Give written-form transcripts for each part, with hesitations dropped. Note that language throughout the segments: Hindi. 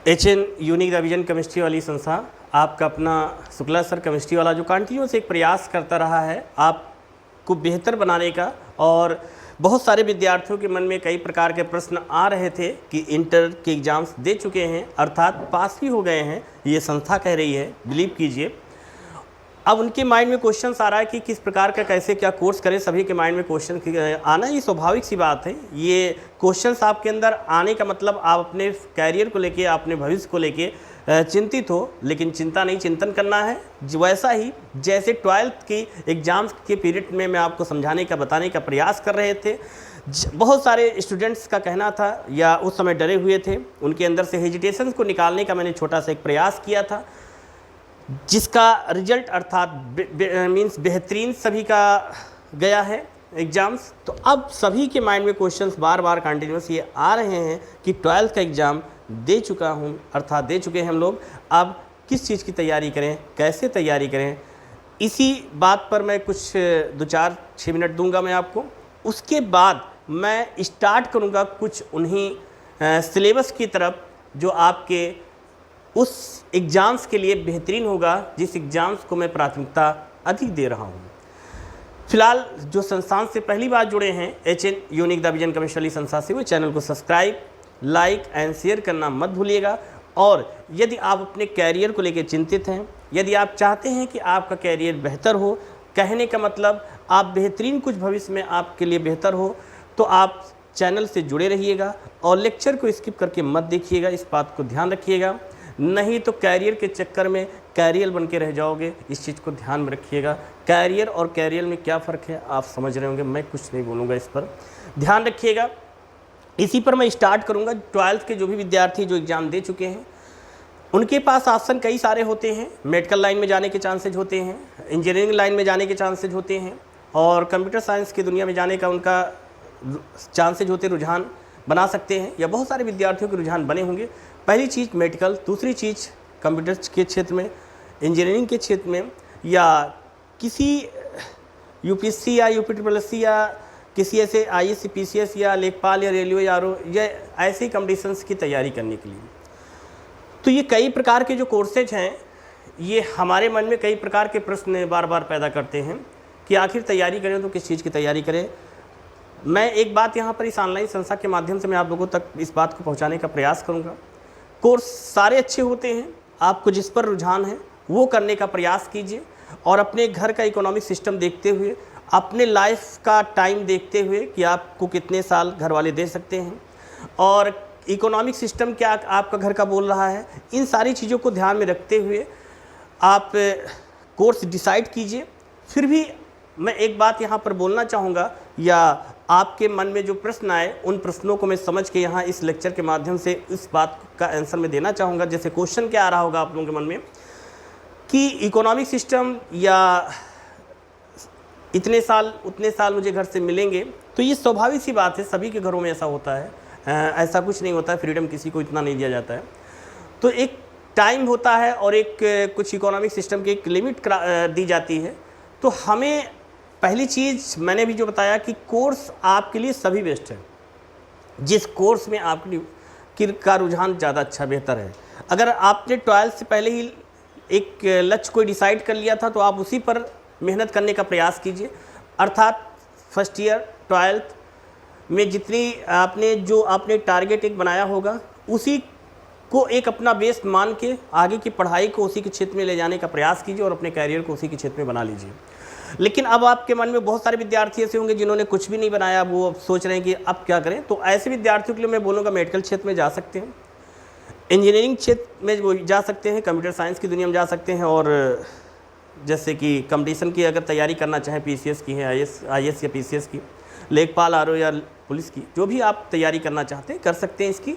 HN यूनिक रिवीजन केमिस्ट्री वाली संस्था आपका अपना शुक्ला सर केमिस्ट्री वाला जो कंटिन्यूस एक प्रयास करता रहा है आपको बेहतर बनाने का। और बहुत सारे विद्यार्थियों के मन में कई प्रकार के प्रश्न आ रहे थे कि इंटर के एग्ज़ाम्स दे चुके हैं अर्थात पास भी हो गए हैं, ये संस्था कह रही है, बिलीव कीजिए। अब उनके माइंड में क्वेश्चन आ रहा है कि किस प्रकार का कैसे क्या कोर्स करें। सभी के माइंड में क्वेश्चन आना ये स्वाभाविक सी बात है। ये क्वेश्चंस आपके अंदर आने का मतलब आप अपने कैरियर को लेके, अपने भविष्य को लेके चिंतित हो, लेकिन चिंता नहीं, चिंतन करना है। वैसा ही जैसे 12th की एग्ज़ाम्स के पीरियड में मैं आपको समझाने का, बताने का प्रयास कर रहे थे। बहुत सारे स्टूडेंट्स का कहना था या उस समय डरे हुए थे, उनके अंदर से हेजिटेशंस को निकालने का मैंने छोटा सा एक प्रयास किया था, जिसका रिजल्ट अर्थात मीन्स बेहतरीन सभी का गया है एग्ज़ाम्स। तो अब सभी के माइंड में क्वेश्चंस बार बार कंटिन्यूस ये आ रहे हैं कि 12th का एग्ज़ाम दे चुका हूँ, अर्थात दे चुके हैं हम लोग, अब किस चीज़ की तैयारी करें, कैसे तैयारी करें। इसी बात पर मैं कुछ 2-4-6 मिनट दूंगा मैं आपको। उसके बाद मैं स्टार्ट करूंगा कुछ उन्हीं सिलेबस की तरफ जो आपके उस एग्ज़ाम्स के लिए बेहतरीन होगा, जिस एग्ज़ाम्स को मैं प्राथमिकता अधिक दे रहा हूँ। फिलहाल जो संस्थान से पहली बार जुड़े हैं HN यूनिक रिवीजन केमिस्ट्री संस्था से, वो चैनल को सब्सक्राइब, लाइक एंड शेयर करना मत भूलिएगा। और यदि आप अपने कैरियर को लेकर चिंतित हैं, यदि आप चाहते हैं कि आपका कैरियर बेहतर हो, कहने का मतलब आप बेहतरीन कुछ भविष्य में आपके लिए बेहतर हो, तो आप चैनल से जुड़े रहिएगा और लेक्चर को स्किप करके मत देखिएगा, इस बात को ध्यान रखिएगा। नहीं तो कैरियर के चक्कर में कैरियर बन के रह जाओगे, इस चीज़ को ध्यान में रखिएगा। कैरियर और कैरियर में क्या फ़र्क है आप समझ रहे होंगे, मैं कुछ नहीं बोलूँगा, इस पर ध्यान रखिएगा। इसी पर मैं स्टार्ट करूँगा। 12th के जो भी विद्यार्थी जो एग्ज़ाम दे चुके हैं, उनके पास ऑप्शन कई सारे होते हैं। मेडिकल लाइन में जाने के चांसेज होते हैं, इंजीनियरिंग लाइन में जाने के चांसेज होते हैं, और कंप्यूटर साइंस की दुनिया में जाने का उनका चांसेज होते, रुझान बना सकते हैं, या बहुत सारे विद्यार्थियों के रुझान बने होंगे। पहली चीज़ मेडिकल, दूसरी चीज़ कंप्यूटर के क्षेत्र में, इंजीनियरिंग के क्षेत्र में, या किसी UPSC या UPSSC या किसी ऐसे IAS PCS या लेखपाल या रेलवे या RO या ऐसे कंपटीशंस की तैयारी करने के लिए। तो ये कई प्रकार के जो कोर्सेज हैं, ये हमारे मन में कई प्रकार के प्रश्न बार बार पैदा करते हैं कि आखिर तैयारी करें तो किस चीज़ की तैयारी करें। मैं एक बात यहाँ पर इस ऑनलाइन संस्था के माध्यम से मैं आप लोगों तक इस बात को पहुँचाने का प्रयास करूँगा। कोर्स सारे अच्छे होते हैं, आपको जिस पर रुझान है वो करने का प्रयास कीजिए, और अपने घर का इकोनॉमिक सिस्टम देखते हुए, अपने लाइफ का टाइम देखते हुए कि आपको कितने साल घर वाले दे सकते हैं और इकोनॉमिक सिस्टम क्या आपका घर का बोल रहा है, इन सारी चीज़ों को ध्यान में रखते हुए आप कोर्स डिसाइड कीजिए। फिर भी मैं एक बात यहाँ पर बोलना चाहूँगा, या आपके मन में जो प्रश्न आए उन प्रश्नों को मैं समझ के यहाँ इस लेक्चर के माध्यम से इस बात का आंसर मैं देना चाहूँगा। जैसे क्वेश्चन क्या आ रहा होगा आप लोगों के मन में कि इकोनॉमिक सिस्टम या इतने साल उतने साल मुझे घर से मिलेंगे, तो ये स्वाभाविक सी बात है, सभी के घरों में ऐसा होता है। ऐसा कुछ नहीं होता है, फ्रीडम किसी को इतना नहीं दिया जाता है। तो एक टाइम होता है और एक कुछ इकोनॉमिक सिस्टम की एक लिमिट दी जाती है। तो हमें पहली चीज़ मैंने भी जो बताया कि कोर्स आपके लिए सभी बेस्ट है, जिस कोर्स में आपकी का रुझान ज़्यादा अच्छा बेहतर है। अगर आपने 12th से पहले ही एक लक्ष्य को डिसाइड कर लिया था तो आप उसी पर मेहनत करने का प्रयास कीजिए, अर्थात फर्स्ट ईयर 12th में जितनी आपने टारगेट एक बनाया होगा, उसी को एक अपना बेस मान के आगे की पढ़ाई को उसी के क्षेत्र में ले जाने का प्रयास कीजिए और अपने कैरियर को उसी के क्षेत्र में बना लीजिए। लेकिन अब आपके मन में बहुत सारे विद्यार्थी ऐसे होंगे जिन्होंने कुछ भी नहीं बनाया, वो अब सोच रहे हैं कि अब क्या करें। तो ऐसे विद्यार्थियों के लिए मैं बोलूँगा मेडिकल क्षेत्र में जा सकते हैं, इंजीनियरिंग क्षेत्र में वो जा सकते हैं, कंप्यूटर साइंस की दुनिया में जा सकते हैं, और जैसे कि कंपटीशन की अगर तैयारी करना चाहें, PCS की है, IAS या PCS की, लेखपाल RO या पुलिस की, जो भी आप तैयारी करना चाहते हैं कर सकते हैं इसकी।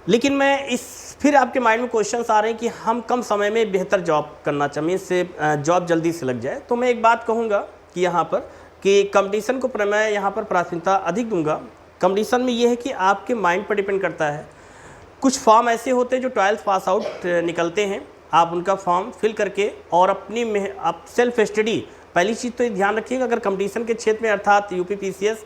लेकिन मैं फिर आपके माइंड में क्वेश्चंस आ रहे हैं कि हम कम समय में बेहतर जॉब करना चाहिए, इससे जॉब जल्दी से लग जाए। तो मैं एक बात कहूँगा कि यहाँ पर कि कंपटीशन को मैं यहाँ पर प्राथमिकता अधिक दूंगा। कंपटीशन में ये है कि आपके माइंड पर डिपेंड करता है। कुछ फॉर्म ऐसे होते हैं जो 12th पास आउट निकलते हैं, आप उनका फॉर्म फिल करके और आप सेल्फ स्टडी, पहली चीज़ तो ये ध्यान रखिएगा, अगर कंपटीशन के क्षेत्र में अर्थात UP PCS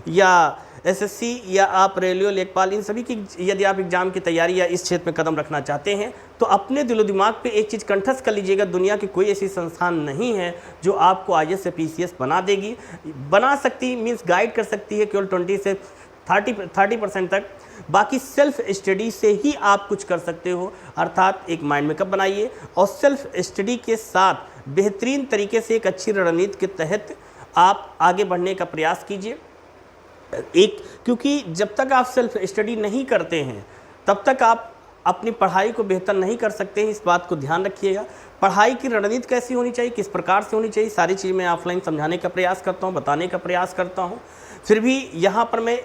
या एसएससी या आप रेलवे लेखपाल, इन सभी की यदि आप एग्जाम की तैयारी या इस क्षेत्र में कदम रखना चाहते हैं तो अपने दिलो दिमाग पे एक चीज़ कंठस्थ कर लीजिएगा, दुनिया की कोई ऐसी संस्थान नहीं है जो आपको आईएएस से पीसीएस बना देगी। बना सकती मीन्स गाइड कर सकती है केवल 20 से 30% तक, बाकी सेल्फ स्टडी से ही आप कुछ कर सकते हो। अर्थात एक माइंड मेकअप बनाइए और सेल्फ स्टडी के साथ बेहतरीन तरीके से एक अच्छी रणनीति के तहत आप आगे बढ़ने का प्रयास कीजिए। क्योंकि जब तक आप सेल्फ स्टडी नहीं करते हैं तब तक आप अपनी पढ़ाई को बेहतर नहीं कर सकते हैं, इस बात को ध्यान रखिएगा। पढ़ाई की रणनीति कैसी होनी चाहिए, किस प्रकार से होनी चाहिए, सारी चीज़ मैं ऑफलाइन समझाने का प्रयास करता हूँ, बताने का प्रयास करता हूँ। फिर भी यहाँ पर मैं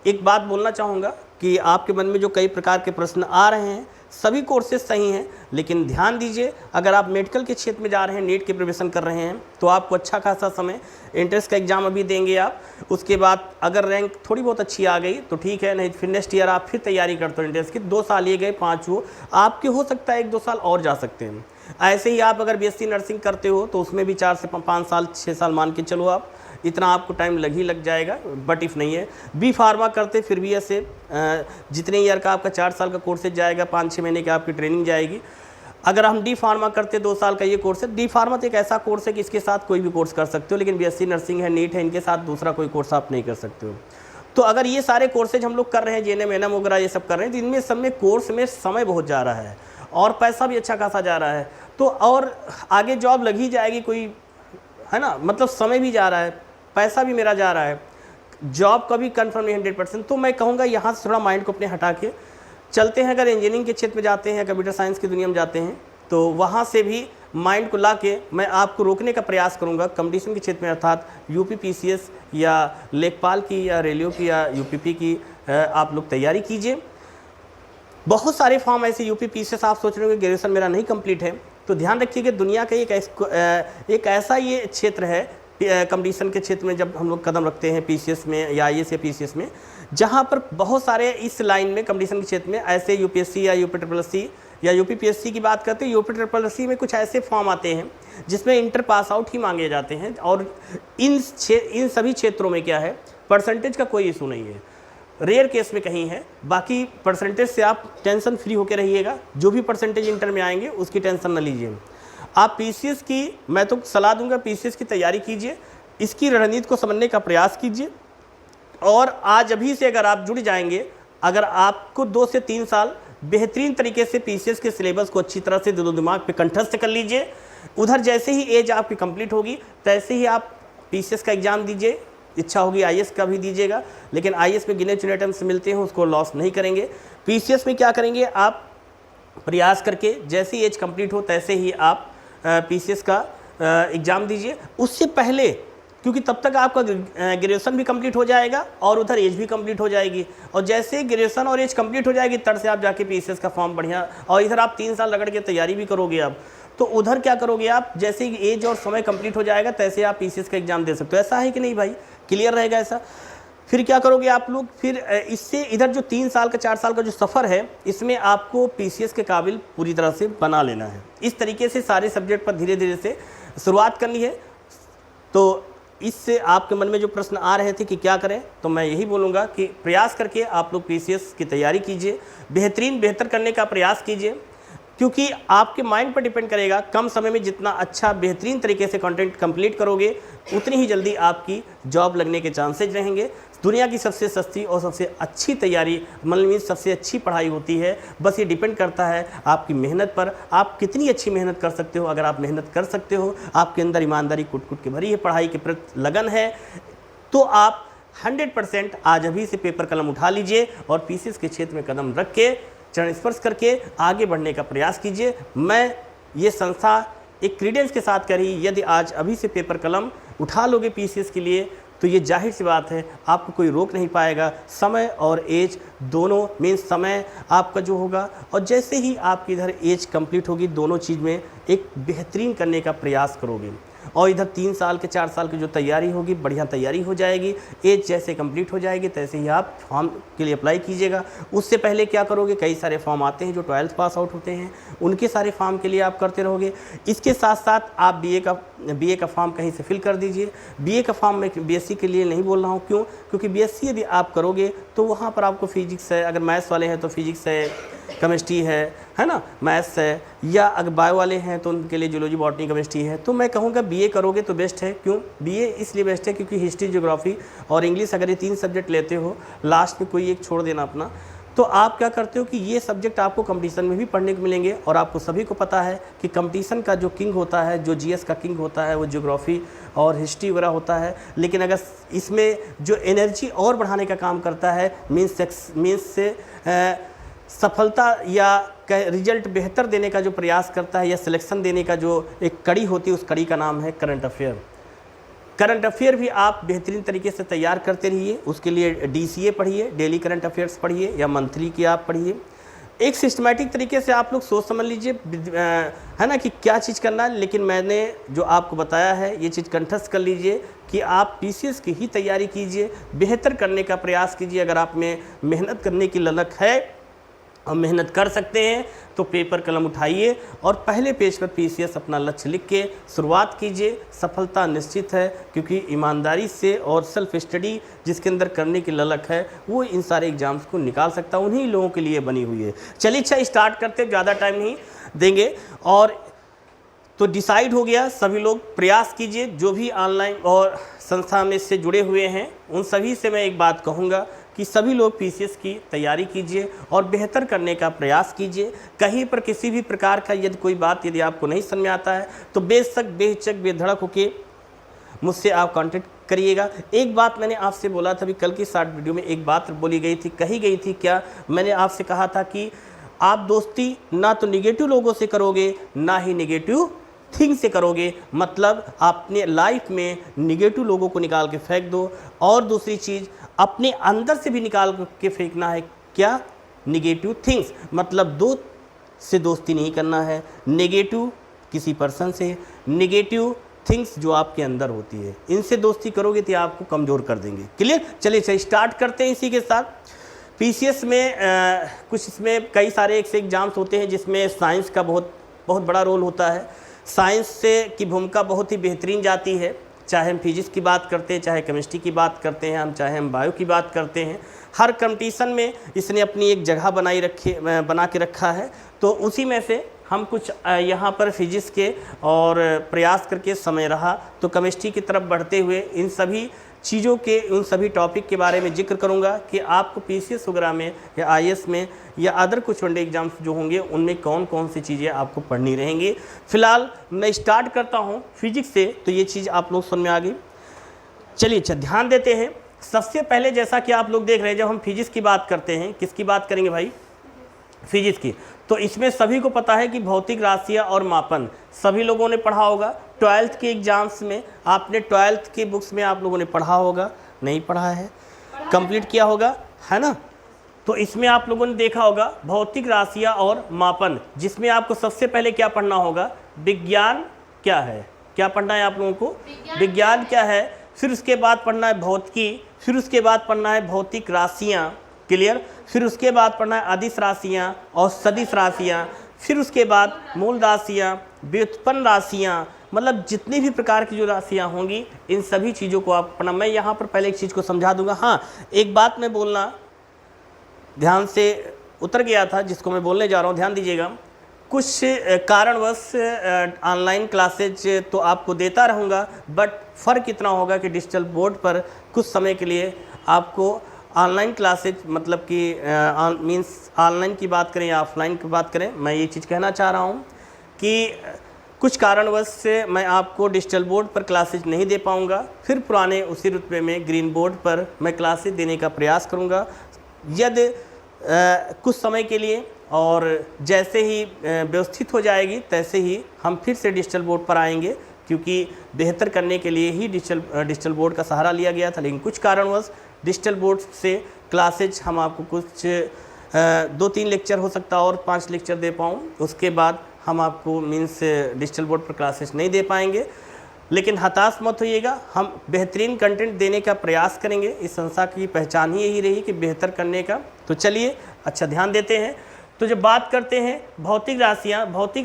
एक बात बोलना चाहूँगा कि आपके मन में जो कई प्रकार के प्रश्न आ रहे हैं सभी कोर्सेज सही हैं, लेकिन ध्यान दीजिए अगर आप मेडिकल के क्षेत्र में जा रहे हैं, नीट की प्रिपरेशन कर रहे हैं तो आपको अच्छा खासा समय, एंट्रेंस का एग्ज़ाम अभी देंगे आप, उसके बाद अगर रैंक थोड़ी बहुत अच्छी आ गई तो ठीक है, नहीं फिर नेक्स्ट ईयर आप फिर तैयारी करते हो एंट्रेंस की। 2 साल ये गए, 5 हो आपके, हो सकता है 1-2 साल और जा सकते हैं। ऐसे ही आप अगर बीएससी नर्सिंग करते हो तो उसमें भी 4 से 5 साल 6 साल मान के चलो आप, इतना आपको टाइम लग जाएगा। बट इफ़ नहीं है बी फार्मा करते फिर भी ऐसे जितने ईयर का आपका 4 साल का कोर्सेज जाएगा, 5-6 महीने की आपकी ट्रेनिंग जाएगी। अगर हम डी फार्मा करते 2 साल का ये कोर्स है। डी फार्मा तो एक ऐसा कोर्स है कि इसके साथ कोई भी कोर्स कर सकते हो, लेकिन बीएससी नर्सिंग है, नीट है, इनके साथ दूसरा कोई कोर्स आप नहीं कर सकते हो। तो अगर ये सारे कोर्सेज हम लोग कर रहे हैं, जेएनएम एएनएम वगैरह ये सब कर रहे हैं, तो इनमें सब में कोर्स में समय बहुत जा रहा है और पैसा भी अच्छा खासा जा रहा है, तो और आगे जॉब लग ही जाएगी कोई, है ना, मतलब समय भी जा रहा है, पैसा भी मेरा जा रहा है, जॉब का भी कन्फर्म नहीं 100%। तो मैं कहूँगा यहाँ से थोड़ा माइंड को अपने हटा के चलते हैं। अगर इंजीनियरिंग के क्षेत्र में जाते हैं, कंप्यूटर साइंस की दुनिया में जाते हैं, तो वहाँ से भी माइंड को ला के मैं आपको रोकने का प्रयास करूँगा कंपटीशन के क्षेत्र में, अर्थात यूपी पीसीएस या लेखपाल की या रेलवे की या यूपीपी की आप लोग तैयारी कीजिए। बहुत सारे फॉर्म ऐसे यूपी पीसीएस आप सोच रहे हो कि ग्रेजुएशन मेरा नहीं कंप्लीट है, तो ध्यान रखिए कि दुनिया का एक ऐसा ये क्षेत्र है कंपटीशन के क्षेत्र में, जब हम लोग कदम रखते हैं पीसीएस में या आईएएस या पीसीएस में, जहाँ पर बहुत सारे इस लाइन में कंपटीशन के क्षेत्र में ऐसे यूपीएससी या यूपी ट्रिपल एससी या यूपी पीएससी की बात करते हैं, यूपी ट्रिपल एससी में कुछ ऐसे फॉर्म आते हैं जिसमें इंटर पास आउट ही मांगे जाते हैं। और इन सभी क्षेत्रों में क्या है, परसेंटेज का कोई इशू नहीं है, रेयर केस में कहीं है, बाकी परसेंटेज से आप टेंशन फ्री होकर रहिएगा। जो भी परसेंटेज इंटर में आएंगे उसकी टेंशन न लीजिए। आप पीसीएस की, मैं तो सलाह दूंगा पीसीएस की तैयारी कीजिए, इसकी रणनीति को समझने का प्रयास कीजिए। और आज अभी से अगर आप जुड़ जाएंगे, अगर आपको 2 से 3 साल बेहतरीन तरीके से पीसीएस के सिलेबस को अच्छी तरह से दिलो दिमाग पे कंठस्थ कर लीजिए। उधर जैसे ही एज आपकी कंप्लीट होगी तैसे ही आप पीसीएस का एग्ज़ाम दीजिए, इच्छा होगी आईएएस का भी दीजिएगा, लेकिन आईएएस में गिने चुने आइटम्स मिलते हैं, उसको लॉस नहीं करेंगे। पीसीएस में क्या करेंगे, आप प्रयास करके जैसे ही एज कंप्लीट हो तैसे ही आप पीसीएस का एग्ज़ाम दीजिए। उससे पहले, क्योंकि तब तक आपका ग्रेजुएशन भी कंप्लीट हो जाएगा और उधर एज भी कंप्लीट हो जाएगी, और जैसे ग्रेजुएशन और एज कंप्लीट हो जाएगी तब से आप जाके पीसीएस का फॉर्म बढ़िया, और इधर आप 3 साल रगड़ के तैयारी भी करोगे आप, तो उधर क्या करोगे आप, जैसे ही एज और समय कंप्लीट हो जाएगा तैसे आप पीसीएस का एग्ज़ाम दे सकते हो। ऐसा है कि नहीं भाई, क्लियर रहेगा ऐसा। फिर क्या करोगे आप लोग, फिर इससे इधर जो 3 साल का 4 साल का जो सफ़र है, इसमें आपको पीसीएस के काबिल पूरी तरह से बना लेना है। इस तरीके से सारे सब्जेक्ट पर धीरे धीरे से शुरुआत करनी है। तो इससे आपके मन में जो प्रश्न आ रहे थे कि क्या करें, तो मैं यही बोलूँगा कि प्रयास करके आप लोग पीसीएस की तैयारी कीजिए, बेहतर करने का प्रयास कीजिए, क्योंकि आपके माइंड पर डिपेंड करेगा। कम समय में जितना अच्छा बेहतरीन तरीके से कंटेंट कंप्लीट करोगे उतनी ही जल्दी आपकी जॉब लगने के चांसेज रहेंगे। दुनिया की सबसे सस्ती और सबसे अच्छी तैयारी, मतलब सबसे अच्छी पढ़ाई होती है। बस ये डिपेंड करता है आपकी मेहनत पर, आप कितनी अच्छी मेहनत कर सकते हो। अगर आप मेहनत कर सकते हो, आपके अंदर ईमानदारी कुट-कुट के भरी है, पढ़ाई के प्रति लगन है, तो आप 100% आज अभी से पेपर कलम उठा लीजिए और पीसीएस के क्षेत्र में कदम रख के चरण स्पर्श करके आगे बढ़ने का प्रयास कीजिए। मैं ये संस्था एक क्रीडेंस के साथ करी, यदि आज अभी से पेपर कलम उठा लोगे पीसीएस के लिए, तो ये जाहिर सी बात है आपको कोई रोक नहीं पाएगा। समय और एज दोनों, मीन्स समय आपका जो होगा और जैसे ही आपकी इधर एज कंप्लीट होगी, दोनों चीज़ में एक बेहतरीन करने का प्रयास करोगे। और इधर 3 साल के 4 साल की जो तैयारी होगी, बढ़िया तैयारी हो जाएगी। एज जैसे कंप्लीट हो जाएगी तैसे ही आप फॉर्म के लिए अप्लाई कीजिएगा। उससे पहले क्या करोगे, कई सारे फॉर्म आते हैं जो 12th पास आउट होते हैं, उनके सारे फॉर्म के लिए आप करते रहोगे। इसके साथ साथ आप बीए का फॉर्म कहीं से फिल कर दीजिए। बीए का फॉर्म मैं बीएससी के लिए नहीं बोल रहा हूँ, क्यों? क्योंकि बीएससी यदि आप करोगे तो वहाँ पर आपको फिजिक्स है, अगर मैथ्स वाले हैं तो फिजिक्स है, केमिस्ट्री है ना, मैथ्स है, या अगर बायो वाले हैं तो उनके लिए जूलॉजी, बॉटनी, केमिस्ट्री है। तो मैं कहूँगा बीए करोगे तो बेस्ट है। क्यों बीए इसलिए बेस्ट है? क्योंकि हिस्ट्री, ज्योग्राफी और इंग्लिश अगर ये 3 सब्जेक्ट लेते हो, लास्ट में कोई एक छोड़ देना अपना, तो आप क्या करते हो कि ये सब्जेक्ट आपको कंपटीशन में भी पढ़ने को मिलेंगे। और आपको सभी को पता है कि कंपटीशन का जो किंग होता है, जो जीएस का किंग होता है, वो ज्योग्राफी और हिस्ट्री वगैरह होता है। लेकिन अगर इसमें जो एनर्जी और बढ़ाने का काम करता है, मीन्स से सफलता या रिजल्ट बेहतर देने का जो प्रयास करता है, या सिलेक्शन देने का जो एक कड़ी होती है, उस कड़ी का नाम है करंट अफेयर। करंट अफेयर भी आप बेहतरीन तरीके से तैयार करते रहिए। उसके लिए डीसीए पढ़िए, डेली करंट अफेयर्स पढ़िए, या मंथली की आप पढ़िए। एक सिस्टमैटिक तरीके से आप लोग सोच समझ लीजिए, है ना, कि क्या चीज़ करना है। लेकिन मैंने जो आपको बताया है ये चीज़ कंठस्थ कर लीजिए कि आप पीसीएस की ही तैयारी कीजिए, बेहतर करने का प्रयास कीजिए। अगर आप में मेहनत करने की ललक है और मेहनत कर सकते हैं तो पेपर कलम उठाइए और पहले पेज पर पीसीएस अपना लक्ष्य लिख के शुरुआत कीजिए। सफलता निश्चित है, क्योंकि ईमानदारी से और सेल्फ स्टडी जिसके अंदर करने की ललक है, वो इन सारे एग्जाम्स को निकाल सकता है। उन्हीं लोगों के लिए बनी हुई है। चलिए अच्छा, स्टार्ट करते, ज़्यादा टाइम नहीं देंगे। और तो डिसाइड हो गया, सभी लोग प्रयास कीजिए। जो भी ऑनलाइन और संस्था में से जुड़े हुए हैं उन सभी से मैं एक बात कहूँगा कि सभी लोग पीसीएस की तैयारी कीजिए और बेहतर करने का प्रयास कीजिए। कहीं पर किसी भी प्रकार का यदि कोई बात यदि आपको नहीं समझ में आता है तो बेशक बेहिचक बेधड़क होके मुझसे आप कांटेक्ट करिएगा। एक बात मैंने आपसे बोला था, अभी कल की शॉर्ट वीडियो में एक बात बोली गई थी, कही गई थी क्या, मैंने आपसे कहा था कि आप दोस्ती ना तो निगेटिव लोगों से करोगे, ना ही निगेटिव थिंग से करोगे। मतलब अपने लाइफ में निगेटिव लोगों को निकाल के फेंक दो। और दूसरी चीज़, अपने अंदर से भी निकाल के फेंकना है क्या, निगेटिव थिंग्स। मतलब दोस्त से दोस्ती नहीं करना है, नेगेटिव किसी पर्सन से, नेगेटिव थिंग्स जो आपके अंदर होती है, इनसे दोस्ती करोगे तो आपको कमज़ोर कर देंगे। क्लियर? चलिए स्टार्ट करते हैं इसी के साथ। पीसीएस में कुछ इसमें कई सारे एग्जाम्स होते हैं जिसमें साइंस का बहुत बड़ा रोल होता है। साइंस से की भूमिका बहुत ही बेहतरीन जाती है, चाहे हम फिजिक्स की बात करते हैं, चाहे केमिस्ट्री की बात करते हैं, चाहे हम बायो की बात करते हैं। हर कंपटीशन में इसने अपनी एक जगह बना के रखा है। तो उसी में से हम कुछ यहाँ पर फिजिक्स के और प्रयास करके समय रहा तो केमिस्ट्री की तरफ बढ़ते हुए इन सभी चीज़ों के, उन सभी टॉपिक के बारे में जिक्र करूँगा कि आपको पीसीएस वगैरह में या आईएएस में या अदर कुछ वनडे एग्जाम्स जो होंगे उनमें कौन कौन सी चीज़ें आपको पढ़नी रहेंगी। फिलहाल मैं स्टार्ट करता हूँ फिजिक्स से, तो ये चीज़ आप लोग समझ में आ गई। चलिए अच्छा, ध्यान देते हैं। सबसे पहले जैसा कि आप लोग देख रहे हैं, जब हम फिजिक्स की बात करते हैं, किसकी बात करेंगे भाई? फिजिक्स की। तो इसमें सभी को पता है कि भौतिक राशियाँ और मापन सभी लोगों ने पढ़ा होगा। 12th के एग्जाम्स में आपने 12th के बुक्स में आप लोगों ने पढ़ा होगा, नहीं पढ़ा है, कंप्लीट किया होगा, है ना? तो इसमें आप लोगों ने देखा होगा भौतिक राशियाँ और मापन, जिसमें आपको सबसे पहले क्या पढ़ना होगा? विज्ञान क्या है? क्या पढ़ना है आप लोगों को? विज्ञान क्या है। फिर उसके बाद पढ़ना है भौतिकी, फिर उसके बाद पढ़ना है भौतिक राशियाँ। क्लियर? फिर उसके बाद पढ़ना है अदिश राशियाँ और सदिश राशियाँ। फिर उसके बाद मूल राशियाँ, व्युत्पन्न राशियाँ, मतलब जितनी भी प्रकार की जो राशियाँ होंगी इन सभी चीज़ों को आप पढ़ना। मैं यहाँ पर पहले एक चीज़ को समझा दूंगा। हाँ, एक बात मैं बोलना ध्यान से उतर गया था, जिसको मैं बोलने जा रहा हूँ, ध्यान दीजिएगा। कुछ कारणवश ऑनलाइन क्लासेज तो आपको देता रहूँगा, बट फ़र्क इतना होगा कि डिजिटल बोर्ड पर कुछ समय के लिए आपको ऑनलाइन क्लासेज, मतलब कि मीन्स ऑनलाइन की बात करें या ऑफलाइन की बात करें, मैं ये चीज़ कहना चाह रहा हूँ कि कुछ कारणवश से मैं आपको डिजिटल बोर्ड पर क्लासेज नहीं दे पाऊँगा। फिर पुराने उसी रुतबे में ग्रीन बोर्ड पर मैं क्लासेज देने का प्रयास करूँगा यदि कुछ समय के लिए, और जैसे ही व्यवस्थित हो जाएगी तैसे ही हम फिर से डिजिटल बोर्ड पर आएंगे, क्योंकि बेहतर करने के लिए ही डिजिटल बोर्ड का सहारा लिया गया था। लेकिन कुछ कारणवश डिजिटल बोर्ड से क्लासेज हम आपको कुछ 2-3 लेक्चर हो सकता है और 5 लेक्चर दे पाऊँ, उसके बाद हम आपको मीन्स डिजिटल बोर्ड पर क्लासेज नहीं दे पाएंगे। लेकिन हताश मत होइएगा, हम बेहतरीन कंटेंट देने का प्रयास करेंगे। इस संस्था की पहचान ही यही रही कि बेहतर करने का। तो चलिए अच्छा ध्यान देते हैं। तो जब बात करते हैं भौतिक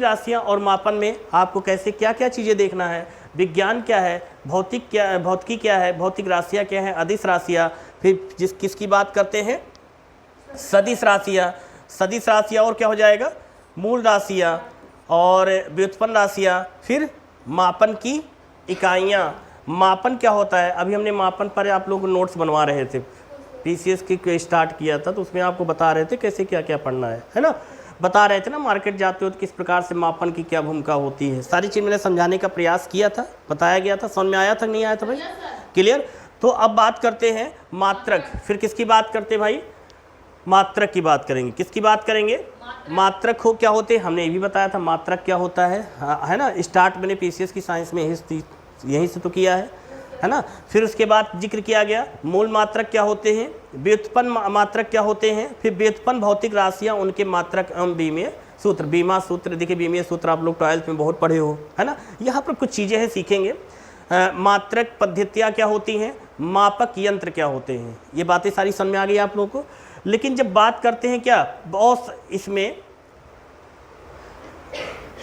राशियाँ और मापन में आपको कैसे क्या क्या चीज़ें देखना है, विज्ञान क्या है, भौतिकी क्या है, भौतिक राशियाँ क्या है, अदिश राशियाँ, फिर किसकी बात करते हैं, सदिश राशियाँ और क्या हो जाएगा, मूल राशियाँ और व्युत्पन्न राशियाँ, फिर मापन की इकाइयाँ। मापन क्या होता है, अभी हमने मापन पर आप लोग नोट्स बनवा रहे थे, पीसीएस की स्टार्ट किया था, तो उसमें आपको बता रहे थे कैसे क्या क्या पढ़ना है ना, बता रहे थे ना, मार्केट जाते हो तो किस प्रकार से मापन की क्या भूमिका होती है, सारी चीज़ मैंने समझाने का प्रयास किया था, बताया गया था, समझ में आया था नहीं आया था भाई, क्लियर। तो अब बात करते हैं मात्रक, फिर किसकी बात करते हैं भाई, मात्रक की बात करेंगे। किसकी बात करेंगे, मात्रक हो क्या होते हैं, हमने ये भी बताया था मात्रक क्या होता है ना, स्टार्ट मैंने पीसीएस की साइंस में यहीं से तो किया है ना। फिर उसके बाद जिक्र किया गया मूल मात्रक क्या होते हैं, व्युत्पन्न मात्रक क्या होते हैं, फिर व्युत्पन्न भौतिक राशियाँ, उनके मात्रक बीमीय सूत्र, बीमा सूत्र, देखिए बीमीय सूत्र आप लोग 12th में बहुत पढ़े हो, है ना। यहाँ पर कुछ चीज़ें हैं सीखेंगे। मात्रक पद्धतियाँ क्या होती हैं, मापक यंत्र क्या होते हैं, ये बातें सारी समझ में आ गई आप लोगों को। लेकिन जब बात करते हैं क्या, बहुत इसमें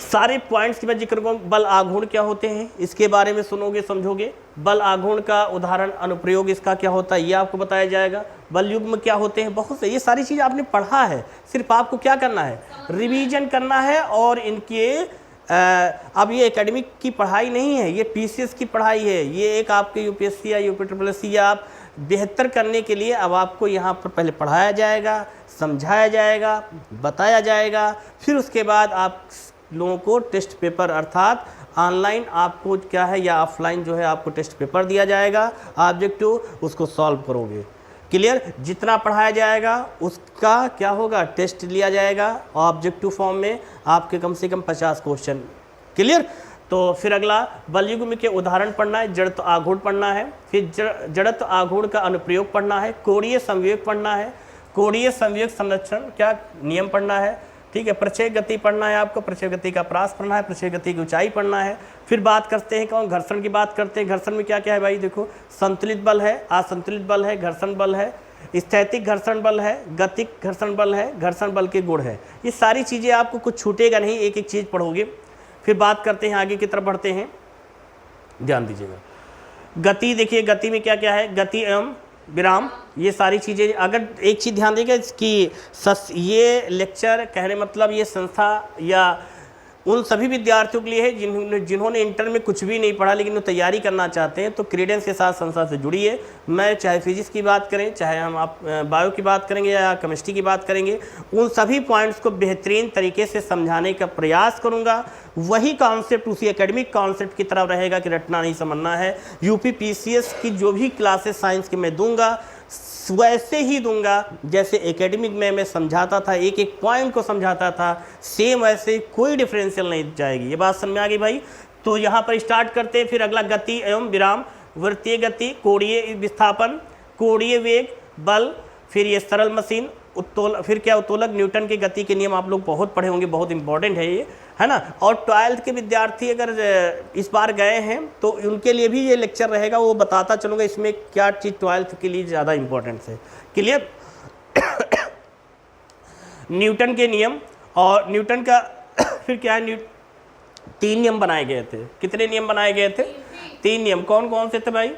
सारे पॉइंट्स की मैं जिक्र करूँ, बल आघूर्ण क्या होते हैं, इसके बारे में सुनोगे समझोगे। बल आघूर्ण का उदाहरण अनुप्रयोग इसका क्या होता है ये आपको बताया जाएगा। बल युग्म क्या होते हैं, बहुत से ये सारी चीज़ आपने पढ़ा है, सिर्फ आपको क्या करना है, रिवीजन करना है। और इनके अब ये एकेडमिक की पढ़ाई नहीं है, ये पीसीएस की पढ़ाई है, ये एक आपके यूपीएससी या यूपीट्रिपलएससी या आप बेहतर करने के लिए अब आपको यहाँ पर पहले पढ़ाया जाएगा, समझाया जाएगा, बताया जाएगा, फिर उसके बाद आप लोगों को टेस्ट पेपर अर्थात ऑनलाइन आपको क्या है या ऑफलाइन जो है आपको टेस्ट पेपर दिया जाएगा, ऑब्जेक्टिव उसको सॉल्व करोगे, क्लियर। जितना पढ़ाया जाएगा उसका क्या होगा, टेस्ट लिया जाएगा ऑब्जेक्टिव फॉर्म में, आपके कम से कम 50 क्वेश्चन, क्लियर। तो फिर अगला बल युग्म के उदाहरण पढ़ना है, जड़त्व आघूर्ण पढ़ना है, फिर जड़त्व आघूर्ण का अनुप्रयोग पढ़ना है, कोणीय संवेग पढ़ना है, कोणीय संवेग संरक्षण क्या नियम पढ़ना है, ठीक है। प्रक्षय गति पढ़ना है आपको, प्रक्षय गति का प्रास पढ़ना है, प्रक्षय गति की ऊंचाई पढ़ना है। फिर बात करते हैं कौन, घर्षण की बात करते हैं। घर्षण में क्या क्या है भाई, देखो संतुलित बल है, असंतुलित बल है, घर्षण बल है, स्थैतिक घर्षण बल है, गतिक घर्षण बल है, घर्षण बल के गुण है। ये सारी चीज़ें आपको कुछ छूटेगा नहीं, एक एक चीज़ पढ़ोगे। फिर बात करते हैं आगे की तरफ बढ़ते हैं, ध्यान दीजिएगा। गति देखिए, गति में क्या क्या है, गति एवं विराम, ये सारी चीज़ें। अगर एक चीज़ ध्यान देगा कि ये लेक्चर कहने मतलब ये संस्था या उन सभी विद्यार्थियों के लिए है जिन्होंने इंटर में कुछ भी नहीं पढ़ा लेकिन वो तैयारी करना चाहते हैं, तो क्रीडेंस के साथ संस्था से जुड़िए। मैं चाहे फिजिक्स की बात करें, चाहे हम आप बायो की बात करेंगे या केमिस्ट्री की बात करेंगे, उन सभी पॉइंट्स को बेहतरीन तरीके से समझाने का प्रयास करूँगा। वही कॉन्सेप्ट उसी एकेडमिक कॉन्सेप्ट की तरफ रहेगा कि रटना नहीं समझना है। यूपी पीसीएस की जो भी क्लासेस साइंस की मैं दूंगा वैसे ही दूंगा जैसे एकेडमिक में मैं समझाता था, एक एक पॉइंट को समझाता था, सेम वैसे, कोई डिफरेंशियल नहीं जाएगी। ये बात समझ में आ गई भाई। तो यहाँ पर स्टार्ट करते हैं। फिर अगला गति एवं विराम, वृत्तीय गति, कोणीय विस्थापन, कोणीय वेग, बल, फिर ये सरल मशीन, फिर क्या उत्तोलक, न्यूटन के गति के नियम आप लोग बहुत पढ़े होंगे, बहुत इंपॉर्टेंट है ये, है ना। और 12th के विद्यार्थी अगर इस बार गए हैं तो उनके लिए भी ये लेक्चर रहेगा, वो बताता चलूँगा इसमें क्या चीज़ 12th के लिए ज़्यादा इंपॉर्टेंट है, क्लियर। न्यूटन के नियम, और न्यूटन का फिर क्या है, 3 नियम बनाए गए थे। कितने नियम बनाए गए थे, 3 नियम। कौन कौन से थे भाई,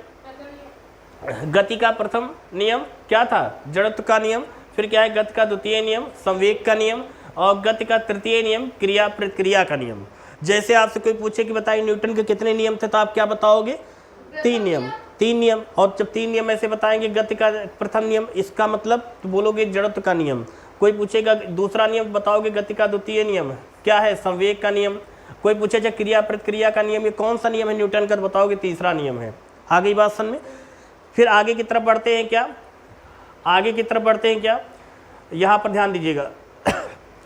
गति का प्रथम नियम क्या था, जड़त्व का नियम, फिर क्या है गति का द्वितीय नियम, संवेग का नियम, और गति का तृतीय नियम, क्रिया प्रतिक्रिया का नियम। जैसे आपसे कोई पूछे कि बताइए न्यूटन के कितने नियम थे, तो आप क्या बताओगे, 3 नियम, 3 नियम। और जब 3 नियम ऐसे बताएंगे, गति का प्रथम नियम, इसका मतलब तो बोलोगे जड़त्व का नियम। कोई पूछेगा दूसरा नियम, बताओगे गति का द्वितीय नियम क्या है, संवेग का नियम। कोई पूछेगा क्रिया प्रतिक्रिया का नियम, ये कौन सा नियम है न्यूटन का, तो बताओगे तीसरा नियम है। आ गई बात समझ में। फिर आगे की तरफ बढ़ते हैं क्या, आगे की तरफ बढ़ते हैं क्या, यहाँ पर ध्यान दीजिएगा।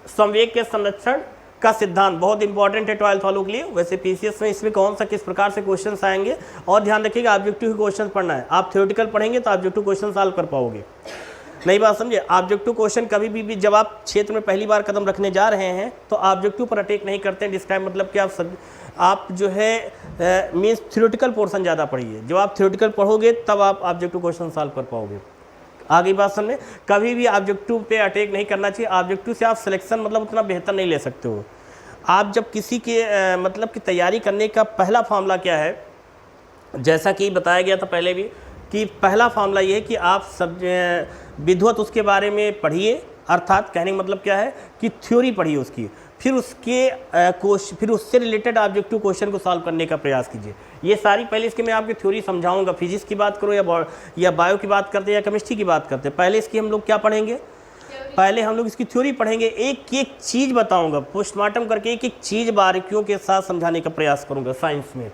संवेग के संरक्षण का सिद्धांत बहुत इंपॉर्टेंट है 12th वालों के लिए। वैसे पीसीएस में इसमें कौन सा किस प्रकार से क्वेश्चंस आएंगे, और ध्यान रखिएगा ऑब्जेक्टिव क्वेश्चन पढ़ना है। आप थ्योरेटिकल पढ़ेंगे तो ऑब्जेक्टिव क्वेश्चन सॉल्व कर पाओगे। नई बात समझे। ऑब्जेक्टिव क्वेश्चन कभी भी जब आप क्षेत्र में पहली बार कदम रखने जा रहे हैं तो ऑब्जेक्टिव पर अटैक नहीं करते हैं। डिस्क्राइब मतलब कि आप जो है मीन्स थ्योरेटिकल पोर्शन ज़्यादा पढ़िए। जब आप थ्योरेटिकल पढ़ोगे तब आप ऑब्जेक्टिव क्वेश्चन सॉल्व कर पाओगे। आगे बात समझे, कभी भी ऑब्जेक्टिव पे अटैक नहीं करना चाहिए। ऑब्जेक्टिव से आप सिलेक्शन मतलब उतना बेहतर नहीं ले सकते हो। आप जब किसी के मतलब की तैयारी करने का पहला फार्मूला क्या है, जैसा कि बताया गया था पहले भी, कि पहला फार्मूला ये है कि आप सब विधिवत उसके बारे में पढ़िए। अर्थात कहने का मतलब क्या है कि थ्योरी पढ़िए उसकी, फिर फिर उससे रिलेटेड ऑब्जेक्टिव क्वेश्चन को सॉल्व करने का प्रयास कीजिए। ये सारी पहले इसकी मैं आपकी थ्योरी समझाऊंगा। फिजिक्स की बात करो या बायो की बात करते हैं या केमिस्ट्री की बात करते हैं, पहले इसकी हम लोग क्या पढ़ेंगे, पहले हम लोग इसकी थ्योरी पढ़ेंगे। एक एक चीज़ बताऊंगा, पोस्टमार्टम करके एक एक चीज़ बारीकियों के साथ समझाने का प्रयास करूंगा साइंस में।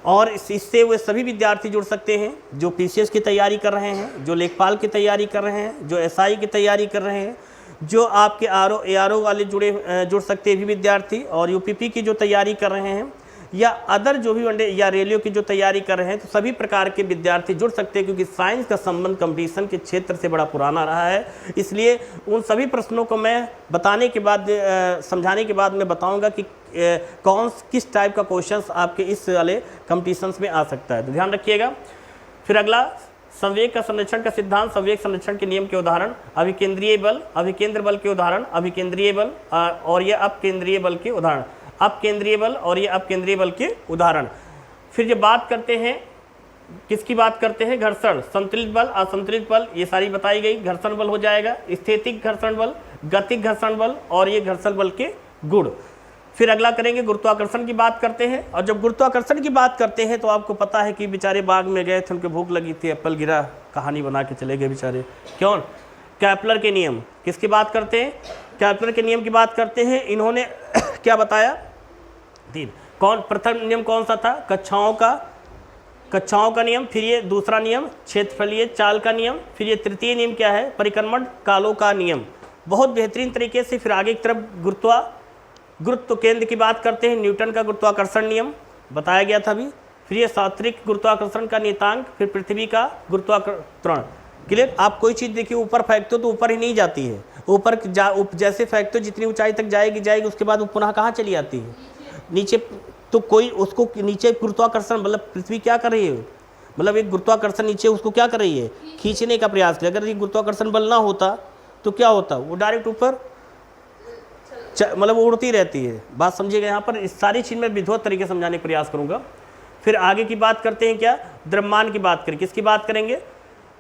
और इससे वो सभी विद्यार्थी जुड़ सकते हैं जो पीसीएस की तैयारी कर रहे हैं, जो लेखपाल की तैयारी कर रहे हैं, जो एसआई की तैयारी कर रहे हैं, जो आपके एआरओ वाले जुड़ सकते हैं भी विद्यार्थी, और यूपीपी की जो तैयारी कर रहे हैं, या अदर जो भी वनडे या रेलवे की जो तैयारी कर रहे हैं, तो सभी प्रकार के विद्यार्थी जुड़ सकते हैं। क्योंकि साइंस का संबंध कंपटीशन के क्षेत्र से बड़ा पुराना रहा है। इसलिए उन सभी प्रश्नों को मैं बताने के बाद समझाने के बाद मैं बताऊंगा कि किस टाइप का क्वेश्चंस आपके इस वाले कंपटीशंस में आ सकता है, तो ध्यान रखिएगा। फिर अगला, संवेग का संरक्षण का सिद्धांत, संवेग संरक्षण के नियम के उदाहरण, अभिकेंद्रीय बल, अभिकेंद्र बल के उदाहरण, अभिकेंद्रीय बल और ये अपकेंद्रीय बल के उदाहरण, अपकेंद्रीय बल और ये अपकेंद्रीय बल के उदाहरण। फिर जब बात करते हैं, किसकी बात करते हैं, घर्षण, संतुलित बल, असंतुलित बल, ये सारी बताई गई। घर्षण बल हो जाएगा, स्थैतिक घर्षण बल, गतिक घर्षण बल और ये घर्षण बल के गुण। फिर अगला करेंगे, गुरुत्वाकर्षण की बात करते हैं। और जब गुरुत्वाकर्षण की बात करते हैं तो आपको पता है कि बेचारे बाग में गए थे, उनको भूख लगी थी, एप्पल गिरा, कहानी बना के चले गए बेचारे। क्यों? कैपलर के नियम, किसकी बात करते हैं, कैपलर के नियम की बात करते हैं। इन्होंने क्या बताया, तीन। प्रथम नियम कौन सा था, कक्षाओं का नियम। फिर ये दूसरा नियम क्षेत्रफलीय चाल का नियम। फिर ये तृतीय नियम क्या है, परिक्रमण कालों का नियम। बहुत बेहतरीन तरीके से। फिर आगे की तरफ गुरुत्व केंद्र की बात करते हैं, न्यूटन का गुरुत्वाकर्षण नियम बताया गया था अभी। फिर ये सात्विक गुरुत्वाकर्षण का नियतांक, फिर पृथ्वी का गुरुत्वाकर्षण। क्लियर? आप कोई चीज़ देखिए, ऊपर फेंकते हो तो ऊपर ही नहीं जाती है, ऊपर जैसे फेंकते हो जितनी ऊंचाई तक जाएगी, उसके बाद वो पुनः कहाँ चली आती है, नीचे। तो कोई उसको नीचे गुरुत्वाकर्षण मतलब पृथ्वी क्या कर रही है, मतलब एक गुरुत्वाकर्षण नीचे उसको क्या कर रही है, खींचने का प्रयास कर। अगर ये गुरुत्वाकर्षण बल ना होता तो क्या होता, वो डायरेक्ट ऊपर मतलब उड़ती रहती है। बात समझिएगा यहाँ पर। इस सारी चीज़ में विधिवत तरीके से समझाने का प्रयास करूँगा। फिर आगे की बात करते हैं, क्या, द्रव्यमान की बात करें। किसकी बात करेंगे,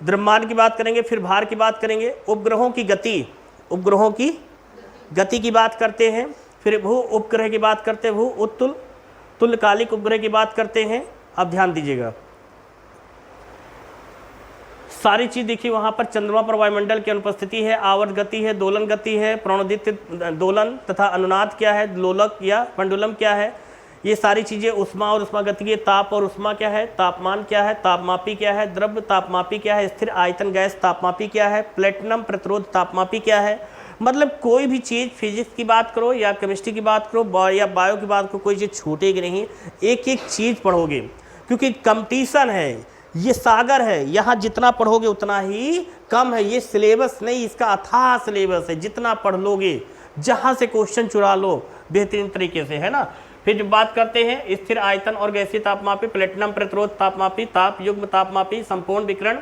द्रव्यमान की बात करेंगे। फिर भार की बात करेंगे, उपग्रहों की गति की बात करते हैं। फिर भू उपग्रह की बात करते हैं, भू उत्तुल तुल्यकालिक उपग्रह की बात करते हैं। अब ध्यान दीजिएगा, सारी चीज़ देखिए। वहाँ पर चंद्रमा पर वायुमंडल की अनुपस्थिति है, आवर्त गति है, दोलन गति है, प्रणोदित दोलन तथा अनुनाद क्या है, लोलक या पेंडुलम क्या है, ये सारी चीज़ें। उष्मा और उष्मागतिकीय, ताप और उष्मा क्या है, तापमान क्या है, तापमापी क्या है, द्रव्य तापमापी क्या है, स्थिर आयतन गैस तापमापी क्या है, प्लेटिनम प्रतिरोध तापमापी क्या है। मतलब कोई भी चीज़, फिजिक्स की बात करो या केमिस्ट्री की बात करो या बायो की बात करो, कोई चीज़ छूटेगी नहीं, एक एक चीज़ पढ़ोगे। क्योंकि कंपटीशन है, ये सागर है, यहाँ जितना पढ़ोगे उतना ही कम है। ये सिलेबस नहीं, इसका अथाह सिलेबस है। जितना पढ़ लोगे, जहाँ से क्वेश्चन चुरा लो बेहतरीन तरीके से, है ना। फिर जब बात करते हैं स्थिर आयतन और गैसीय तापमापी, प्लेटिनम प्रतिरोध तापमापी, ताप युग्म तापमापी, संपूर्ण विकिरण,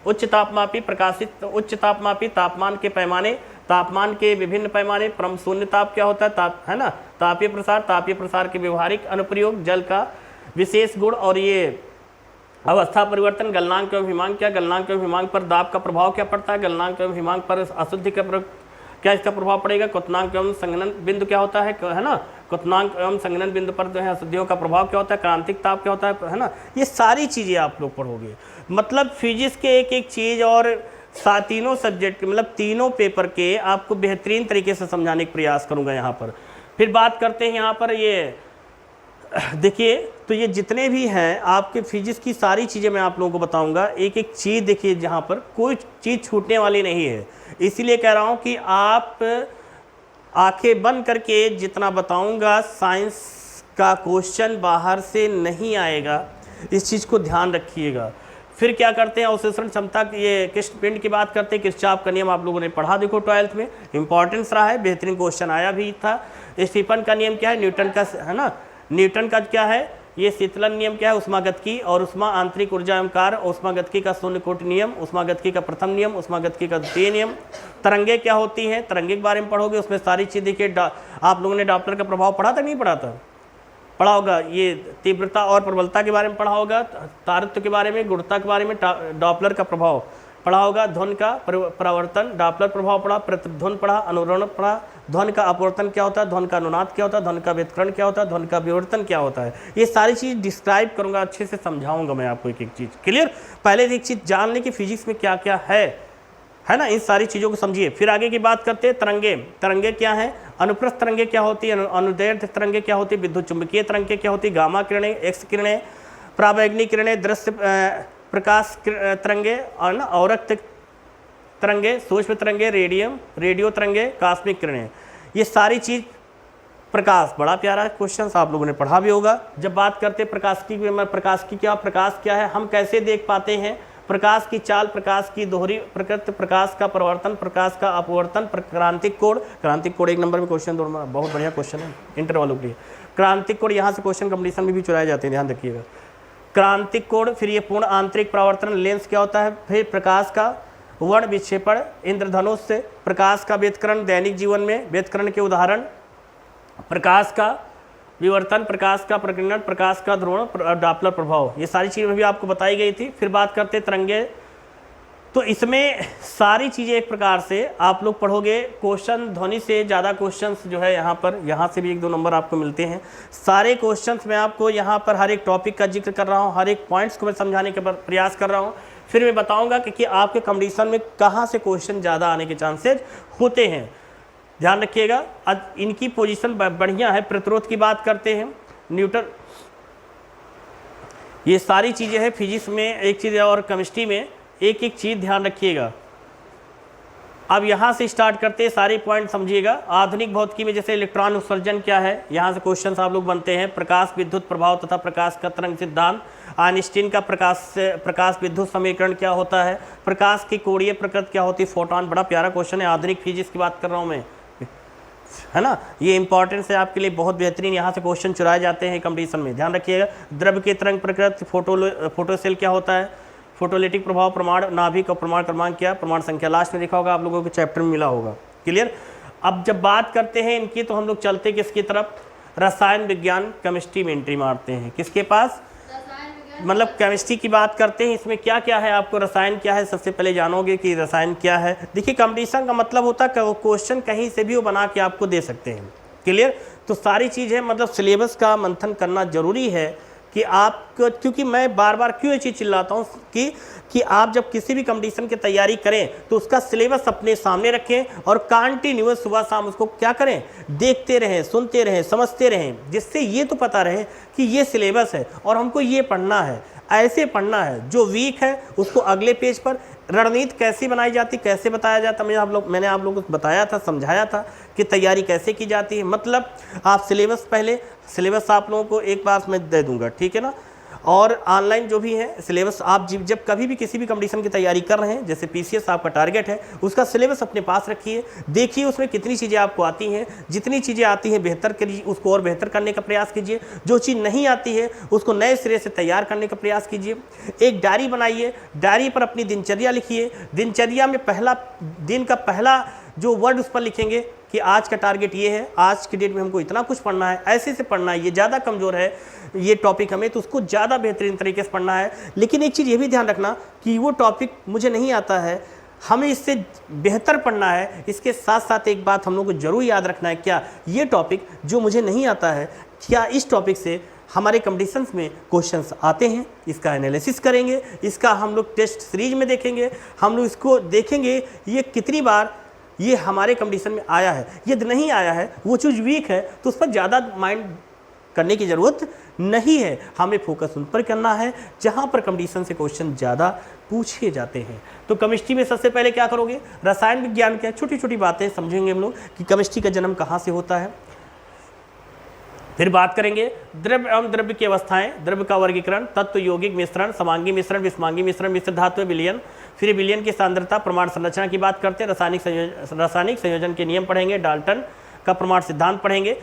उच्च तापमापी, प्रकाशित उच्च तापमापी, तापमान के पैमाने, तापमान के विभिन्न पैमाने, परम शून्य ताप क्या होता है, ताप, है ना, तापीय प्रसार के व्यवहारिक अनुप्रयोग, जल का विशेष गुण और ये अवस्था परिवर्तन, गलनांक एवं हिमांक क्या, गलनांक एवं हिमांक पर दाब का प्रभाव क्या पड़ता है, गलनांक एवं हिमांक पर अशुद्धि का क्या इसका प्रभाव पड़ेगा, क्वथनांक एवं संघनन बिंदु क्या होता है ना, क्वथनांक एवं संघनन बिंदु पर जो है अशुद्धियों का प्रभाव क्या होता है, क्रांतिक ताप क्या होता है ना। ये सारी चीज़ें आप लोग पढ़ोगे। मतलब फिजिक्स के एक एक चीज़ और तीनों सब्जेक्ट मतलब तीनों पेपर के आपको बेहतरीन तरीके से समझाने का प्रयास करूँगा यहाँ पर। फिर बात करते हैं यहाँ पर, ये देखिए, तो ये जितने भी हैं आपके फिजिक्स की सारी चीज़ें मैं आप लोगों को बताऊंगा। एक एक चीज़ देखिए, जहाँ पर कोई चीज़ छूटने वाली नहीं है। इसीलिए कह रहा हूँ कि आप आंखें बंद करके जितना बताऊंगा, साइंस का क्वेश्चन बाहर से नहीं आएगा, इस चीज़ को ध्यान रखिएगा। फिर क्या करते हैं, अवशोषण क्षमता की, ये कृष्ण पिंड की बात करते हैं। किरचॉफ का नियम आप लोगों ने पढ़ा, देखो 12th में, इंपॉर्टेंस रहा है, बेहतरीन क्वेश्चन आया भी था। स्टीफन का नियम क्या है, न्यूटन का, है ना, न्यूटन का क्या है, ये शीतलन नियम क्या है, उष्मागतिकी और उष्मा आंतरिक ऊर्जा एवं कार्य, उष्मागतिकी का शून्य कोटि नियम, उष्मागतिकी का प्रथम नियम, उष्मागतिकी का द्वितीय नियम। तरंगे क्या होती हैं, तरंगे के बारे में पढ़ोगे, उसमें सारी चीज़ देखिए। आप लोगों ने डॉपलर का प्रभाव पढ़ा था, नहीं पढ़ा था, पढ़ा होगा। ये तीव्रता और प्रबलता के बारे में पढ़ा होगा, तारत्व के बारे में, गुणता के बारे में, डॉपलर का प्रभाव पढ़ा होगा, ध्वनि का परावर्तन, डॉपलर प्रभाव पढ़ा, प्रतिध्वनि पढ़ा, अनुरण पढ़ा, ध्वनि का अपवर्तन क्या होता है, ध्वनि का अनुनाद क्या होता है, ध्वनि का व्यतिकरण क्या होता है, ध्वनि का विवर्तन क्या होता है। ये सारी चीज़ डिस्क्राइब करूंगा, अच्छे से समझाऊंगा मैं आपको एक एक चीज़। क्लियर? पहले एक चीज़ जान लें कि फिजिक्स में क्या क्या है ना, इन सारी चीज़ों को समझिए। फिर आगे की बात करते हैं तरंगे। तरंगे क्या है, अनुप्रस्थ तरंगे क्या होती है, अनुदैर्ध्य तरंगे क्या होती है, विद्युत चुंबकीय तरंगे क्या होती है, गामा किरणें, एक्स किरणें, पराबैंगनी किरणें, दृश्य प्रकाश तरंगे, और ना औरक्त तरंगे, सूक्ष्म तरंगे, रेडियो तरंगे, कास्मिक किरणें, ये सारी चीज़। प्रकाश, बड़ा प्यारा क्वेश्चन, आप लोगों ने पढ़ा भी होगा। जब बात करते हैं प्रकाश की प्रकाश क्या है, हम कैसे देख पाते हैं, प्रकाश की चाल, प्रकाश की दोहरी प्रकृति, प्रकाश का परिवर्तन, प्रकाश का अपवर्तन, क्रांतिक कोण। क्रांतिक कोण 1 नंबर में क्वेश्चन, बहुत बढ़िया क्वेश्चन है इंटर वालों के लिए। क्रांतिक कोण यहाँ से क्वेश्चन कंपटीशन में भी चुराए जाते हैं, ध्यान रखिएगा। क्रांतिक कोण, फिर ये पूर्ण आंतरिक परावर्तन, लेंस क्या होता है, फिर प्रकाश का वर्ण विक्षेपण, इंद्रधनुष से, प्रकाश का व्यतिकरण दैनिक जीवन में, व्यतिकरण के उदाहरण, प्रकाश का विवर्तन, प्रकाश का प्रकीर्णन, प्रकाश का ध्रुवण, डॉपलर प्रभाव, ये सारी चीज़ें भी आपको बताई गई थी। फिर बात करते तरंगे, तो इसमें सारी चीज़ें एक प्रकार से आप लोग पढ़ोगे। क्वेश्चन ध्वनि से ज़्यादा क्वेश्चंस जो है यहाँ से भी 1-2 नंबर आपको मिलते हैं। सारे क्वेश्चंस मैं आपको यहाँ पर हर एक टॉपिक का जिक्र कर रहा हूँ, हर एक पॉइंट्स को मैं समझाने का प्रयास कर रहा हूँ। फिर मैं बताऊँगा कि आपके कंपटीशन में कहाँ से क्वेश्चन ज़्यादा आने के चांसेज होते हैं, ध्यान रखिएगा। आज इनकी पोजीशन बढ़िया है। प्रतिरोध की बात करते हैं, न्यूटन, ये सारी चीज़ें हैं फिजिक्स में एक चीज़, और केमिस्ट्री में एक एक चीज़ ध्यान रखिएगा। अब यहाँ से स्टार्ट करते हैं, सारे पॉइंट समझिएगा। आधुनिक भौतिकी में जैसे इलेक्ट्रॉन उत्सर्जन क्या है, यहाँ से क्वेश्चंस आप लोग बनते हैं। प्रकाश विद्युत प्रभाव तथा प्रकाश का तरंग सिद्धांत, आइंस्टीन का प्रकाश विद्युत समीकरण क्या होता है, प्रकाश की कोणीय प्रकृति क्या होती है, फोटॉन, बड़ा प्यारा क्वेश्चन है। आधुनिक फिजिक्स की बात कर रहा हूँ मैं, है ना, ये इंपॉर्टेंस है आपके लिए, बहुत बेहतरीन। यहाँ से क्वेश्चन चुराए जाते हैं कंपटीशन में, ध्यान रखिएगा। द्रव्य के तरंग प्रकृति, फोटोसेल क्या होता है, फोटोलिटिक प्रभाव, प्रमाण नाभिक और प्रमाण क्रमांक क्या, प्रमाण संख्या, लास्ट में देखा होगा आप लोगों के चैप्टर में मिला होगा। क्लियर? अब जब बात करते हैं इनकी, तो हम लोग चलते किसकी तरफ, रसायन विज्ञान केमिस्ट्री में एंट्री मारते हैं। किसके पास, मतलब केमिस्ट्री की बात करते हैं। इसमें क्या क्या है, आपको रसायन क्या है सबसे पहले जानोगे कि रसायन क्या है। देखिए कंपटीशन का मतलब होता है कि क्वेश्चन कहीं से भी वो बना के आपको दे सकते हैं। क्लियर? तो सारी चीज़ें मतलब सिलेबस का मंथन करना जरूरी है कि आप, क्योंकि मैं बार बार क्यों ये चीज़ चिल्लाता हूँ कि आप जब किसी भी कंपटीशन की तैयारी करें तो उसका सिलेबस अपने सामने रखें और कंटिन्यूअस सुबह शाम उसको क्या करें, देखते रहें, सुनते रहें, समझते रहें, जिससे ये तो पता रहे कि ये सिलेबस है और हमको ये पढ़ना है, ऐसे पढ़ना है। जो वीक है उसको अगले पेज पर रणनीति कैसे बनाई जाती, कैसे बताया जाता, मैंने आप लोगों को बताया था, समझाया था कि तैयारी कैसे की जाती है। मतलब आप सिलेबस आप लोगों को एक बार मैं दे दूंगा, ठीक है ना। और ऑनलाइन जो भी है सिलेबस, आप जब कभी भी किसी भी कंपटीशन की तैयारी कर रहे हैं, जैसे पीसीएस आपका टारगेट है, उसका सिलेबस अपने पास रखिए, देखिए उसमें कितनी चीज़ें आपको आती हैं। जितनी चीज़ें आती हैं बेहतर करिए, उसको और बेहतर करने का प्रयास कीजिए। जो चीज़ नहीं आती है उसको नए सिरे से तैयार करने का प्रयास कीजिए। एक डायरी बनाइए, डायरी पर अपनी दिनचर्या लिखिए। दिनचर्या में दिन का पहला जो वर्ड उस पर लिखेंगे कि आज का टारगेट ये है, आज की डेट में हमको इतना कुछ पढ़ना है, ऐसे से पढ़ना है, ये ज़्यादा कमज़ोर है ये टॉपिक हमें, तो उसको ज़्यादा बेहतरीन तरीके से पढ़ना है। लेकिन एक चीज़ ये भी ध्यान रखना कि वो टॉपिक मुझे नहीं आता है, हमें इससे बेहतर पढ़ना है। इसके साथ साथ एक बात हम लोग को जरूर याद रखना है, क्या ये टॉपिक जो मुझे नहीं आता है, क्या इस टॉपिक से हमारे कंपटीशंस में क्वेश्चंस आते हैं, इसका एनालिसिस करेंगे, इसका हम लोग टेस्ट सीरीज में देखेंगे, हम लोग इसको देखेंगे ये कितनी बार ये हमारे कंपटीशन में आया है। यदि नहीं आया है, वो चीज़ वीक है, तो उस पर ज़्यादा माइंड करने की ज़रूरत नहीं है। हमें फोकस उन पर करना है जहाँ पर कंपटीशन से क्वेश्चन ज़्यादा पूछे जाते हैं। तो केमिस्ट्री में सबसे पहले क्या करोगे, रसायन विज्ञान क्या, छोटी छोटी बातें समझेंगे हम लोग कि केमिस्ट्री का जन्म कहाँ से होता है। फिर बात करेंगे द्रव्य एवं द्रव्य की अवस्थाएं, द्रव्य का वर्गीकरण, तत्व यौगिक मिश्रण, समांगी मिश्रण, विषमांगी मिश्रण, मिश्र धातु विलयन, फिर विलयन की सांद्रता, प्रमाण संरचना की बात करते हैं, रासायनिक संयोजन के नियम पढ़ेंगे, डाल्टन का प्रमाण सिद्धांत पढ़ेंगे,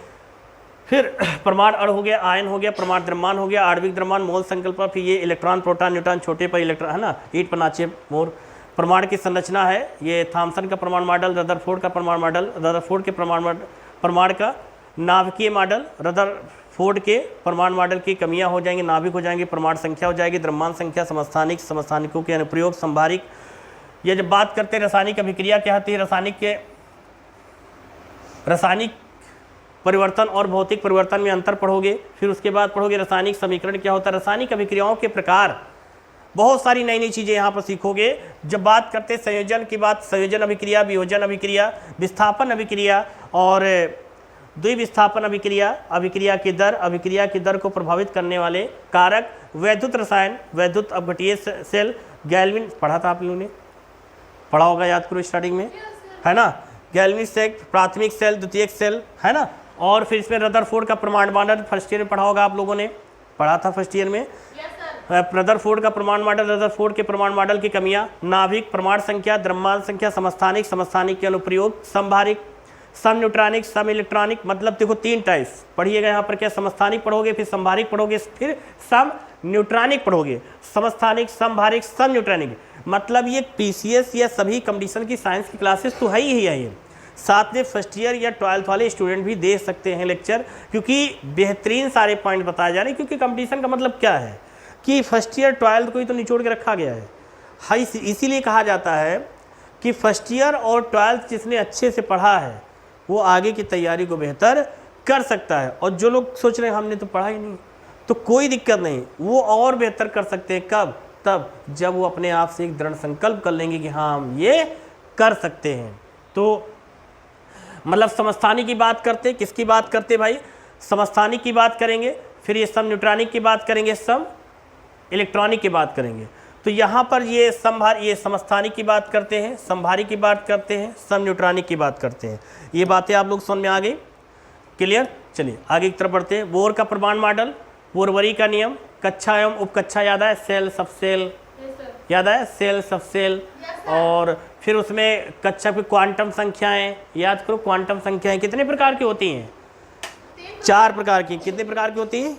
फिर प्रमाण अण हो गया, आयन हो गया, प्रमाण द्रव्यमान हो गया, आणविक द्रव्यमान, मोल संकल्प, फिर ये इलेक्ट्रॉन प्रोटॉन न्यूट्रॉन, छोटे पर इलेक्ट्रॉन है ना, ईंट पर नाचे मोर। प्रमाण की संरचना है ये थॉमसन का प्रमाण मॉडल, रदरफोर्ड का प्रमाण मॉडल, रदरफोर्ड के प्रमाण का नाभिकीय मॉडल, रदरफोर्ड के प्रमाण मॉडल की कमियां हो जाएंगी, नाभिक हो जाएंगे, प्रमाण संख्या हो जाएगी, द्रव्यमान संख्या, समस्थानिक, समस्थानिकों के अनुप्रयोग, संभारिक। ये जब बात करते हैं रासायनिक अभिक्रिया क्या होती है, रासायनिक परिवर्तन और भौतिक परिवर्तन में अंतर पढ़ोगे। फिर उसके बाद पढ़ोगे रासायनिक समीकरण क्या होता है, रासायनिक अभिक्रियाओं के प्रकार, बहुत सारी नई नई चीज़ें यहाँ पर सीखोगे। जब बात करते हैं संयोजन की बात, संयोजन अभिक्रिया, वियोजन अभिक्रिया, विस्थापन अभिक्रिया और द्विविस्थापन अभिक्रिया, अभिक्रिया की दर को प्रभावित करने वाले कारक, वैद्युत रसायन, वैद्युत अपघटीय सेल, गैल्विन पढ़ा था आप लोगों ने, पढ़ा होगा, याद करो स्टार्टिंग में, है ना, गैल्विन सेल, प्राथमिक सेल, द्वितीयक सेल, है ना। और फिर इसमें रदरफोर्ड का प्रमाण मॉडल फर्स्ट ईयर में पढ़ा होगा आप लोगों ने, पढ़ा था फर्स्ट ईयर में। रदरफोर्ड का प्रमाण मॉडल, रदरफोर्ड के प्रमाण मॉडल की कमियां, नाभिक, प्रमाण संख्या, द्रव्यमान संख्या, समस्थानिक, समस्थानिक के अनुप्रयोग, संभारिक, सम न्यूट्रॉनिक, सम इलेक्ट्रॉनिक, मतलब देखो 3 टाइप्स पढ़िएगा यहाँ पर, क्या समस्थानिक पढ़ोगे, फिर संभारिक पढ़ोगे, फिर सम न्यूट्रॉनिक पढ़ोगे। समस्थानिक, संभारिक, सम न्यूट्रॉनिक, मतलब ये पीसीएस या सभी कंपटीशन की साइंस की क्लासेस तो है ही है ये। साथ में फर्स्ट ईयर या 12th वाले स्टूडेंट भी दे सकते हैं लेक्चर, क्योंकि बेहतरीन सारे पॉइंट बताए जा रहे हैं। क्योंकि कंपटीशन का मतलब क्या है कि फर्स्ट ईयर 12th को ही तो निचोड़ के रखा गया है। हाई इसीलिए कहा जाता है कि फर्स्ट ईयर और 12th जिसने अच्छे से पढ़ा है वो आगे की तैयारी को बेहतर कर सकता है। और जो लोग सोच रहे हैं हमने तो पढ़ा ही नहीं, तो कोई दिक्कत नहीं, वो और बेहतर कर सकते हैं। कब? तब जब वो अपने आप से एक दृढ़ संकल्प कर लेंगे कि हाँ हम ये कर सकते हैं। तो मतलब समस्थानिक की बात करते, किसकी बात करते भाई, समस्थानिक की बात करेंगे, फिर ये सम न्यूट्रॉनिक की बात करेंगे, सम इलेक्ट्रॉनिक की बात करेंगे। तो यहाँ पर ये समस्थानिक की बात करते हैं, संभारी की बात करते हैं, सम न्यूट्रॉनिक की बात करते हैं। ये बातें आप लोग समझ में आ गई, क्लियर। चलिए आगे की तरफ बढ़ते हैं। बोर का प्रमाण मॉडल, बोरवरी का नियम, कक्षा एवं उपकक्षा याद है, सेल सब सेल याद है, सेल सब सेल। और फिर उसमें कक्षा की क्वांटम संख्याएं याद करो, क्वांटम संख्याएं कितने प्रकार की होती हैं? 4 प्रकार की। कितने प्रकार की होती है?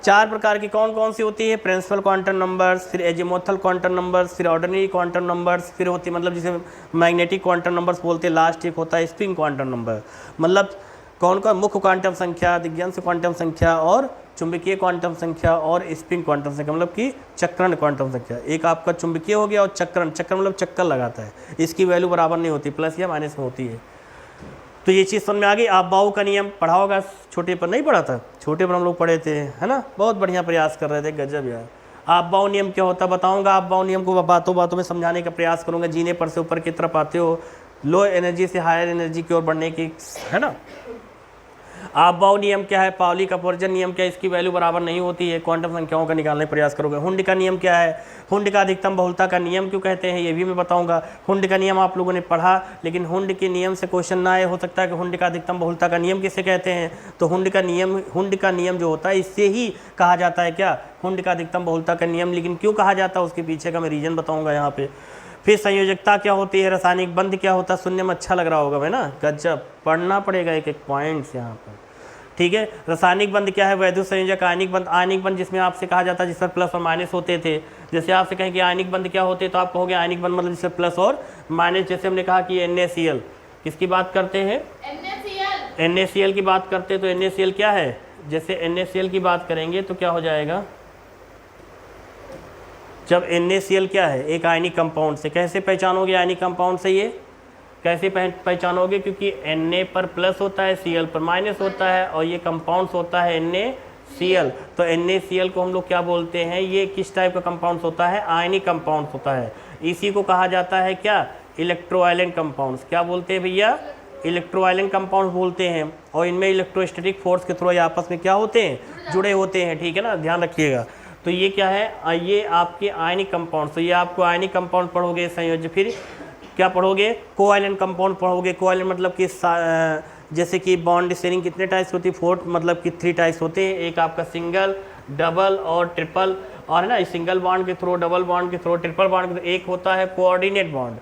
4 प्रकार की। कौन कौन सी होती है? प्रिंसिपल क्वांटम नंबर्स, फिर एजिमुथल क्वांटम नंबर्स, फिर ऑर्डिनरी क्वांटम नंबर्स, फिर होती है मतलब जिसे मैग्नेटिक क्वांटम नंबर्स बोलते हैं। लास्ट एक होता है स्प्रिंग क्वांटम नंबर। मतलब कौन कौन? मुख्य क्वांटम संख्या, दिग्यंश क्वांटम संख्या और चुंबकीय क्वांटम संख्या और स्प्रिंग क्वांटम संख्या, मतलब कि चक्रण क्वांटम संख्या। एक आपका चुंबकीय हो गया और चक्रण मतलब चक्कर लगाता है, इसकी वैल्यू बराबर नहीं होती, प्लस या माइनस में होती है। तो ये चीज़ समझ में आ गई। आप बाउ का नियम पढ़ा होगा, छोटे पर नहीं पढ़ा था, छोटे पर हम लोग पढ़े थे, है ना, बहुत बढ़िया प्रयास कर रहे थे, गजब यार। आप बाउ नियम क्या होता है बताऊंगा, आप बाउ नियम को बातों बातों में समझाने का प्रयास करूंगा। जीने पर से ऊपर की तरफ आते हो, लो एनर्जी से हायर एनर्जी की ओर बढ़ने की, है ना। आप बाउ नियम क्या है? पाउली का अपवर्जन नियम क्या है? इसकी वैल्यू बराबर नहीं होती है, क्वांटम संख्याओं का निकालने का प्रयास करोगे। हुंड का नियम क्या है? हुंड का अधिकतम बहुलता का नियम क्यों कहते हैं ये भी मैं बताऊंगा। हुंड का नियम आप लोगों ने पढ़ा, लेकिन हुंड के नियम से क्वेश्चन ना आए, हो सकता है कि हुंड का अधिकतम बहुलता का नियम किसे कहते हैं। तो हुंड का नियम जो होता है इससे ही कहा जाता है क्या? हुंड का अधिकतम बहुलता का नियम। लेकिन क्यों कहा जाता है उसके पीछे का मैं रीजन बताऊँगा यहाँ पे। फिर संयोजकता क्या होती है, रासायनिक बंध क्या होता है, सुनने में अच्छा लग रहा होगा भाई ना, गजब, पढ़ना पड़ेगा एक एक पॉइंट्स यहाँ पर, ठीक है। रासायनिक बंध क्या है? वैद्युत संयोजक। आयनिक बंध जिसमें आपसे कहा जाता है जिस पर प्लस और माइनस होते थे। जैसे आपसे कहें कि आयनिक बंध क्या होते हैं तो आप कहोगे आयनिक बंध मतलब जिससे प्लस और माइनस। जैसे हमने कहा कि NaCl, किसकी बात करते हैं? NaCl की बात करते हैं। तो NaCl क्या है? जैसे NaCl की बात करेंगे तो क्या हो जाएगा, जब NaCl क्या है? एक आयनिक कंपाउंड से। कैसे पहचानोगे आयनिक कंपाउंड से? ये कैसे पहचानोगे? क्योंकि Na पर प्लस होता है, Cl पर माइनस होता है, और ये कंपाउंड्स होता है NaCl। तो NaCl को हम लोग क्या बोलते हैं? ये किस टाइप का कंपाउंड्स होता है? आयनिक कंपाउंड्स होता है। इसी को कहा जाता है क्या? इलेक्ट्रोवायलेंट कंपाउंड्स। क्या बोलते हैं भैया? इलेक्ट्रोवायलेंट कंपाउंड्स बोलते हैं। और इनमें इलेक्ट्रोस्टैटिक फोर्स के थ्रू ये आपस में क्या होते हैं? जुड़े होते हैं, ठीक है ना, ध्यान रखिएगा। तो ये क्या है? ये आपके आयनिक कंपाउंड। तो ये आपको आयनिक कंपाउंड पढ़ोगे, संयोजक। फिर क्या पढ़ोगे? कोवैलेंट कंपाउंड पढ़ोगे। कोवैलेंट मतलब कि जैसे कि बॉन्ड शेयरिंग कितने टाइप्स होती है, 4 मतलब कि 3 टाइप्स होते हैं। एक आपका सिंगल, डबल और ट्रिपल, और है ना सिंगल बॉन्ड के थ्रू, डबल बॉन्ड के थ्रू, ट्रिपल बॉन्ड के थ्रू। एक होता है कोऑर्डिनेट बॉन्ड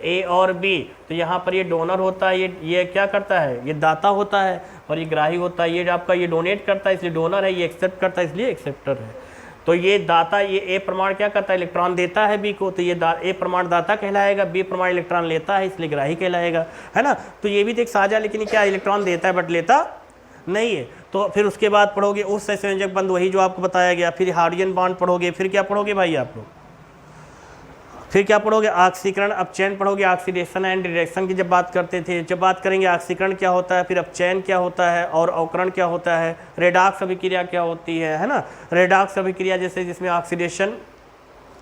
ए और बी, तो यहाँ पर ये डोनर होता है, ये क्या करता है, ये दाता होता है, और ये ग्राही होता है। ये आपका ये डोनेट करता है इसलिए डोनर है, ये एक्सेप्ट करता है इसलिए एक्सेप्टर है। तो ये दाता, ये ए प्रमाण क्या करता है, इलेक्ट्रॉन देता है बी को, तो ये ए प्रमाण दाता कहलाएगा, बी प्रमाण इलेक्ट्रॉन लेता है इसलिए ग्राही कहलाएगा, है ना। तो ये भी देख साझा, लेकिन क्या इलेक्ट्रॉन देता है बट लेता नहीं है। तो फिर उसके बाद पढ़ोगे उस संयोजक बंध, वही जो आपको बताया गया। फिर हाइड्रोजन बॉन्ड पढ़ोगे, फिर क्या पढ़ोगे भाई आप लोग, फिर क्या पढ़ोगे, ऑक्सीकरण अपचयन पढ़ोगे। ऑक्सीडेशन एंड रिडक्शन की जब बात करते थे, जब बात करेंगे ऑक्सीकरण क्या होता है, फिर अपचयन क्या होता है और अवकरण क्या होता है, रेडॉक्स अभिक्रिया क्या होती है ना। रेडॉक्स अभिक्रिया जैसे जिसमें ऑक्सीडेशन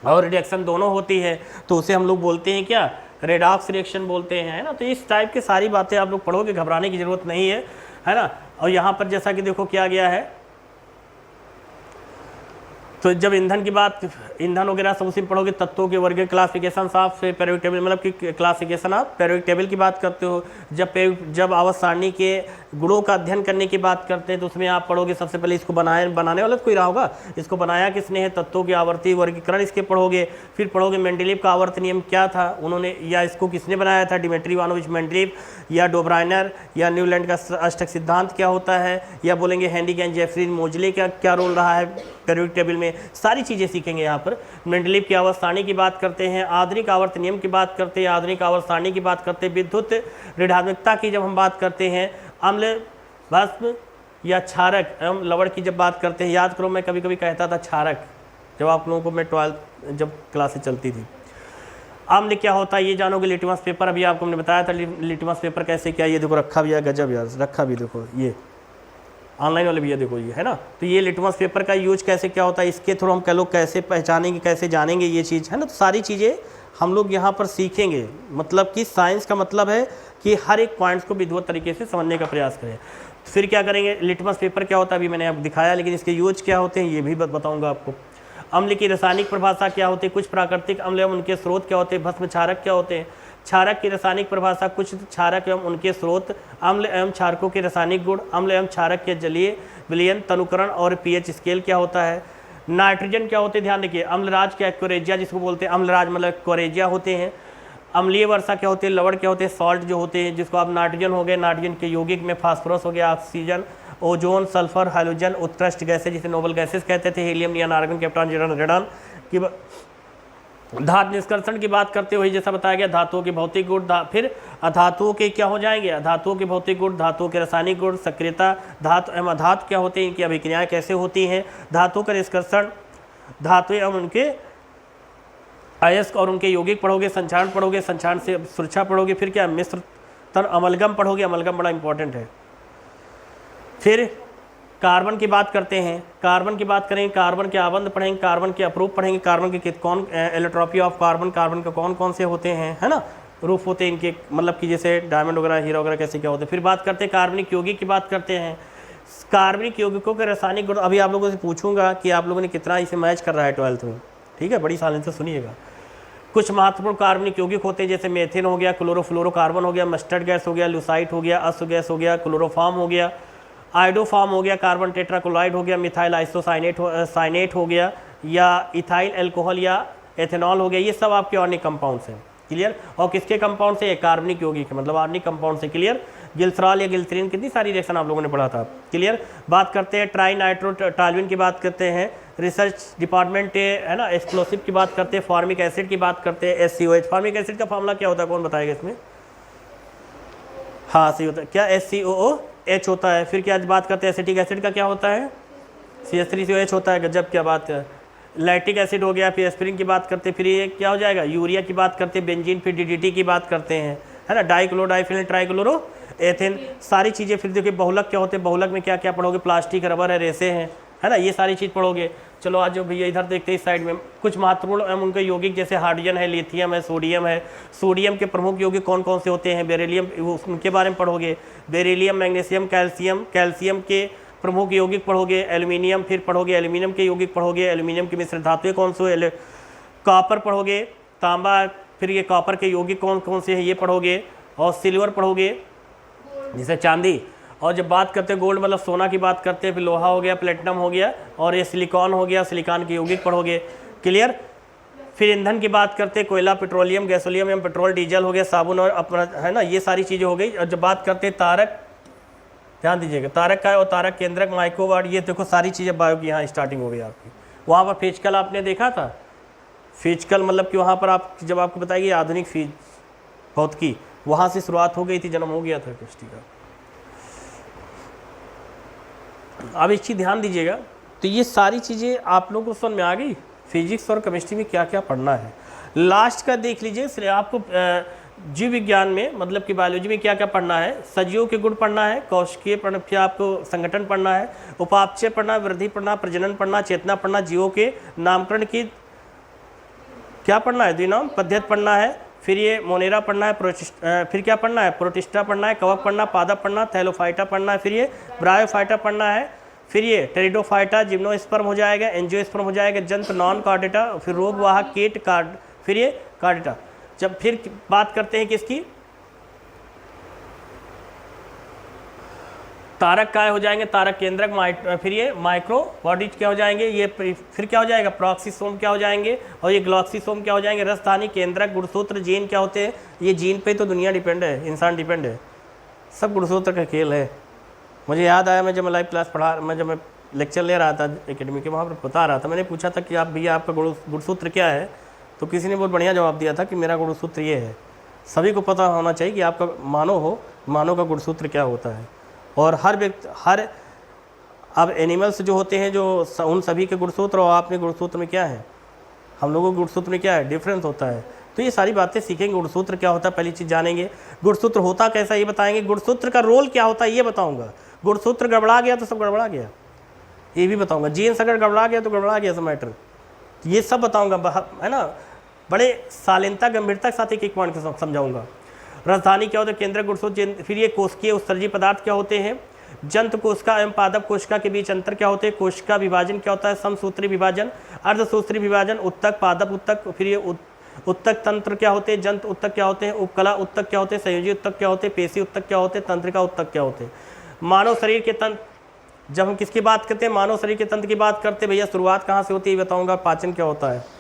और रिडक्शन दोनों होती है, तो उसे हम लोग बोलते हैं क्या, रेडॉक्स रिएक्शन बोलते हैं, है ना। तो इस टाइप की सारी बातें आप लोग पढ़ोगे, घबराने की जरूरत नहीं है ना। और यहाँ पर जैसा कि देखो क्या गया है, तो जब ईंधन की बात, ईंधन वगैरह सब उसी में पढ़ोगे। तत्वों के वर्ग क्लासिफिकेशन ऑफ पेरियोडिक टेबल, मतलब कि क्लासिफिकेशन ऑफ पेरियोडिक टेबल की बात करते हो। जब आवर्त सारणी के गुणों का अध्ययन करने की बात करते हैं तो उसमें आप पढ़ोगे सबसे पहले इसको बनाने वाला तो कोई रहा होगा, इसको बनाया किसने है, तत्वों के आवर्ती वर्गीकरण इसके पढ़ोगे। फिर पढ़ोगे मेंडलीव का आवर्त नियम क्या था, उन्होंने या इसको किसने बनाया था, डिमिट्री इवानोविच मेंडलीव या डोब्राइनर या न्यूलैंड का अष्टक सिद्धांत क्या होता है, या बोलेंगे हेनरिक एंड जेफरी मोजले का क्या रोल रहा है पेरियोडिक टेबल में, सारी चीज़ें सीखेंगे यहाँ पर। मेंडलीव की आवर्त सारणी की बात करते हैं, आधुनिक आवर्त नियम की बात करते हैं, आधुनिक आवर्त सारणी की बात करते हैं, विद्युत ऋणात्मकता की जब हम बात करते हैं, अम्ल भस्म या क्षारक एवं लवण की जब बात करते हैं। याद करो मैं कभी कभी कहता था क्षारक, जब आप लोगों को मैं 12 जब क्लासेस चलती थी। अम्ल क्या होता है ये जानोगे, लिटमस पेपर अभी आपको मैंने बताया था, लिटमस पेपर कैसे क्या, ये देखो रखा भी है, गजब यार रखा भी, देखो ये ऑनलाइन वाले भैया देखो ये है ना। तो ये लिटमस पेपर का यूज कैसे क्या होता है, इसके थ्रू हम लोग कैसे पहचानेंगे, कैसे जानेंगे ये चीज़, है ना। तो सारी चीज़ें हम लोग यहाँ पर सीखेंगे। मतलब कि साइंस का मतलब है कि हर एक पॉइंट्स को विधिवत तरीके से समझने का प्रयास करें। फिर क्या करेंगे, लिटमस पेपर क्या होता है अभी मैंने आपको दिखाया, लेकिन इसके यूज क्या होते हैं ये भी बताऊँगा आपको। अम्ल की रासायनिक परिभाषा क्या होती है, कुछ प्राकृतिक अम्ल एवं उनके स्रोत क्या होते हैं, भस्म क्षारक क्या होते हैं। क्षारक की रासायनिक परिभाषा, कुछ क्षारक एवं उनके स्रोत, अम्ल एवं क्षारकों के रासायनिक गुण, अम्ल एवं क्षारक के जलीय विलयन, तनुकरण और पीएच स्केल क्या होता है। नाइट्रोजन क्या होते हैं, ध्यान देखिए, अम्लराज क्या, एक्वेरेजिया जिसको बोलते हैं, अम्लराज मतलब एक्वेरेजिया होते हैं। अम्लीय वर्षा क्या होते हैं, लवण क्या होते हैं, सॉल्ट जो होते हैं, जिसको आप नाइट्रोजन हो गए, नाइट्रोजन के यौगिक में फास्फोरस हो गया, ऑक्सीजन, ओजोन, सल्फर, हाइड्रोजन, उत्कृष्ट गैसें जिसे नोबल गैसेस कहते थे, हीलियम, नियॉन, आर्गन, कैप्टॉन, रेडन की। धातु निष्कर्षण की बात करते हुए जैसा बताया गया, धातुओं के भौतिक गुण, फिर अधातुओं के क्या हो जाएंगे, धातुओं के भौतिक गुण, धातुओं के रासायनिक गुण, सक्रियता, धातु एवं अधातु क्या होते हैं, इनकी अभिक्रियाएं कैसे होती हैं, धातुओं का निष्कर्षण, धातु एवं उनके अयस्क और उनके यौगिक पढ़ोगे, संचारण पढ़ोगे, संचारण से सुरक्षा पढ़ोगे, फिर क्या मिश्र तर अमलगम पढ़ोगे, अमलगम बड़ा इंपॉर्टेंट है। फिर कार्बन की बात करते हैं, कार्बन की बात करेंगे, कार्बन के आबंध पढ़ेंगे, कार्बन के अपरूप पढ़ेंगे, कार्बन के कौन एलोट्रॉपी ऑफ कार्बन, कार्बन के कौन कौन से होते हैं, है ना, रूप होते हैं इनके, मतलब कि जैसे डायमंड वगैरह, हीरा वगैरह कैसे क्या होते हैं। फिर बात करते हैं कार्बनिक यौगिक की बात करते हैं, कार्बनिक यौगिकों के रासायनिक गुण। अभी आप लोगों से पूछूंगा कि आप लोगों ने कितना इसे मैच कर रहा है 12th में, ठीक है, बड़ी सालन से सुनिएगा। कुछ महत्वपूर्ण कार्बनिक यौगिक होते हैं जैसे मेथेन हो गया, क्लोरोफ्लोरोकार्बन हो गया, मस्टर्ड गैस हो गया, लूसाइट हो गया, अश्व गैस हो गया, क्लोरोफॉर्म हो गया, आइडोफॉर्म हो गया, कार्बन टेट्राक्लोराइड हो गया, मिथाइल आइसोसाइनेट हो गया, या इथाइल एल्कोहल या एथेनॉल हो गया। ये सब आपके ऑर्गेनिक कंपाउंड्स हैं, क्लियर। और किसके कंपाउंड से, कार्बनिक यौगिक है, मतलब ऑर्गेनिक कंपाउंड से, क्लियर। गिल्सरॉल या गिल्सरीन, कितनी सारी रिएक्शन आप लोगों ने पढ़ा था, क्लियर। बात करते हैं ट्राई नाइट्रोटॉल्यूइन की बात करते हैं, रिसर्च डिपार्टमेंट है ना, एक्सप्लोसिव की बात करते हैं, फॉर्मिक एसिड की बात करते हैं, SCOH। फॉर्मिक एसिड का फॉर्मूला क्या होता है, कौन बताएगा इसमें, हाँ सही होता है क्या, SCOOH होता है। फिर क्या बात करते हैं, एसिटिक एसिड का क्या होता है, CH3COH होता है, गजब क्या बात है। लैक्टिक एसिड हो गया, फिर एस्पिरिन की बात करते हैं, फिर ये क्या हो जाएगा, यूरिया की बात करते हैं, बेंजीन, फिर DDT की बात करते हैं, है ना, डाइक्लोरोडाइफिनिल ट्राइक्लोरो एथेन, सारी चीज़ें। फिर देखिए बहुलक क्या होते हैं, बहुलक में क्या क्या पढ़ोगे, प्लास्टिक, रबर है, रेसे हैं, है ना, ये सारी चीज़ पढ़ोगे। चलो आज जो भैया इधर देखते हैं इस साइड में, कुछ महत्वपूर्ण उनके यौगिक जैसे हाइड्रोजन है, लिथियम है, सोडियम है। सोडियम के प्रमुख यौगिक कौन कौन से होते हैं, बेरिलियम, उनके बारे में पढ़ोगे, बेरिलियम, मैग्नीशियम, कैल्शियम, कैल्शियम के प्रमुख यौगिक पढ़ोगे, एल्यूमिनियम, फिर पढ़ोगे एल्यूमिनियम के यौगिक पढ़ोगे, एल्यूमिनियम की मिश्र धातुएं कौन से, कॉपर पढ़ोगे, तांबा, फिर ये कॉपर के यौगिक कौन कौन से हैं ये पढ़ोगे, और सिल्वर पढ़ोगे, जैसे चांदी। और जब बात करते हैं गोल्ड मतलब सोना की बात करते हैं, फिर लोहा हो गया, प्लेटिनम हो गया, और ये सिलिकॉन हो गया, सिलिकॉन के यौगिक पर हो गए। क्लियर। फिर ईंधन की बात करते हैं, कोयला, पेट्रोलियम, गैसोलियम एवं पेट्रोल, डीजल हो गया, साबुन और अपना, है ना, ये सारी चीज़ें हो गई। और जब बात करते हैं तारक, ध्यान दीजिएगा, तारक का है, और तारक केंद्रक, माइक्रोवाट, ये देखो सारी चीज़ें बायो की यहाँ स्टार्टिंग हो गई आपकी। वहाँ पर फिजिकल आपने देखा था, फिजिकल मतलब कि वहाँ पर आप जब आपको बताइए आधुनिक भौतिकी, वहाँ से शुरुआत हो गई थी, जन्म हो गया था केमिस्ट्री का। अब एक चीज़ ध्यान दीजिएगा, तो ये सारी चीज़ें आप लोगों को समझ में आ गई, फिजिक्स और केमिस्ट्री में क्या क्या पढ़ना है। लास्ट का देख लीजिए, आपको जीव विज्ञान में मतलब कि बायोलॉजी में क्या क्या पढ़ना है। सजीवों के गुण पढ़ना है, कौशिकीय पढ़ना, फिर आपको संगठन पढ़ना है, उपापचय पढ़ना, वृद्धि पढ़ना, प्रजनन पढ़ना, चेतना पढ़ना, जीवों के नामकरण की क्या पढ़ना है, द्विनाम पद्धति पढ़ना है, फिर ये मोनेरा पढ़ना है, फिर क्या पढ़ना है, प्रोटिस्टा पढ़ना है, कवक पढ़ना, पादप पढ़ना, थैलोफाइटा पढ़ना है, फिर ये ब्रायोफाइटा पढ़ना है, फिर ये टेरिडोफाइटा, जिम्नोस्पर्म हो जाएगा, एंजियोस्पर्म हो जाएगा, जंतु नॉन कार्डेटा, फिर रोगवाहक कीट कार्ड, फिर ये कार्डेटा। जब फिर बात करते हैं किसकी, तारक काय हो जाएंगे, तारक केंद्रक, फिर ये माइक्रो बॉडीज क्या हो जाएंगे, ये फिर क्या हो जाएगा, प्रॉक्सीसोम क्या हो जाएंगे, और ये ग्लॉक्सीसोम क्या हो जाएंगे, रसधानी, केंद्रक, गुणसूत्र, जीन क्या होते हैं। ये जीन पे तो दुनिया डिपेंड है, इंसान डिपेंड है, सब गुणसूत्र का खेल है। मुझे याद आया, मैं जब लाइव क्लास जब मैं लेक्चर ले रहा था एकेडमी के, वहाँ पर बता रहा था, मैंने पूछा था कि आप भैया आपका गुणसूत्र क्या है, तो किसी ने बहुत बढ़िया जवाब दिया था कि मेरा गुणसूत्र ये है। सभी को पता होना चाहिए कि आपका मानव का गुणसूत्र क्या होता है। और हर व्यक्ति अब एनिमल्स जो होते हैं, जो उन सभी के गुणसूत्र और आपने गुणसूत्र में क्या है, हम लोगों के गुणसूत्र में क्या है, डिफरेंस होता है। तो ये सारी बातें सीखेंगे, गुणसूत्र क्या होता है पहली चीज़ जानेंगे, गुणसूत्र होता कैसा ये बताएंगे, गुणसूत्र का रोल क्या होता है ये बताऊंगा, गुणसूत्र गड़बड़ा गया तो सब गड़बड़ा गया ये भी बताऊंगा, जीन्स अगर गड़बड़ा गया तो गड़बड़ा गया सब मैटर, ये सब बताऊंगा, है ना, बड़े शालीनता गंभीरता के साथ एक एक पॉइंट को समझाऊंगा। राजधानी क्या होता है, केंद्र गुणसूत्र, फिर ये कोशिकीय उत्सर्जी पदार्थ क्या होते हैं, जंतु कोशिका एवं पादप कोशिका के बीच अंतर क्या होते हैं, कोशिका विभाजन क्या होता है, समसूत्री विभाजन, अर्धसूत्री विभाजन, उत्तक, पादप उत्तक, फिर ये उत्तक तंत्र क्या होते हैं, जंतु उत्तक क्या होते हैं, उपकला उत्तक क्या होते हैं, संयोजी उत्तक क्या होते हैं, पेशी उत्तक क्या होते हैं, तंत्रिका उत्तक क्या होते हैं। मानव शरीर के तंत्र, जब हम किसकी बात करते हैं, मानव शरीर के तंत्र की बात करते हैं, भैया शुरुआत कहाँ से होती है ये बताऊंगा, पाचन क्या होता है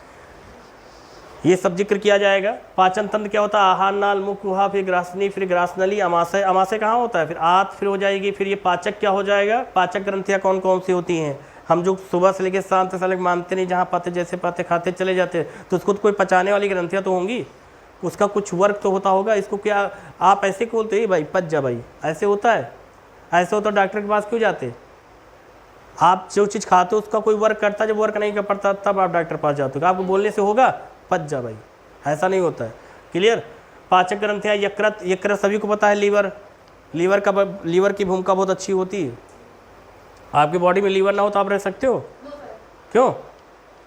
ये सब जिक्र किया जाएगा। पाचन तंत्र क्या होता है, आहार नाल, मुख, गुहा, फिर ग्रासनी, फिर ग्रासनली, अमाशय, अमाशय कहाँ होता है, फिर आंत फिर हो जाएगी, फिर ये पाचक क्या हो जाएगा, पाचक ग्रंथियाँ कौन कौन सी होती हैं, हम जो सुबह से लेकर शाम तक मानते नहीं, जहाँ पाते जैसे पाते खाते चले जाते, तो उसको तो कोई पचाने वाली ग्रंथियाँ तो होंगी, उसका कुछ वर्क तो होता होगा। इसको क्या आप ऐसे बोलते भाई पच जा भाई, ऐसे होता है, ऐसे होता डॉक्टर के पास क्यों जाते, आप जो चीज़ खाते हो उसका कोई वर्क करता है, जब वर्क नहीं कर पाता तब आप डॉक्टर पास जाते हो, आपको बोलने से होगा पच जा भाई, ऐसा नहीं होता है। क्लियर। पाचक ग्रंथियाँ, यकृत सभी को पता है, लीवर की भूमिका बहुत अच्छी होती है। आपकी बॉडी में लीवर ना हो तो आप रह सकते हो, क्यों,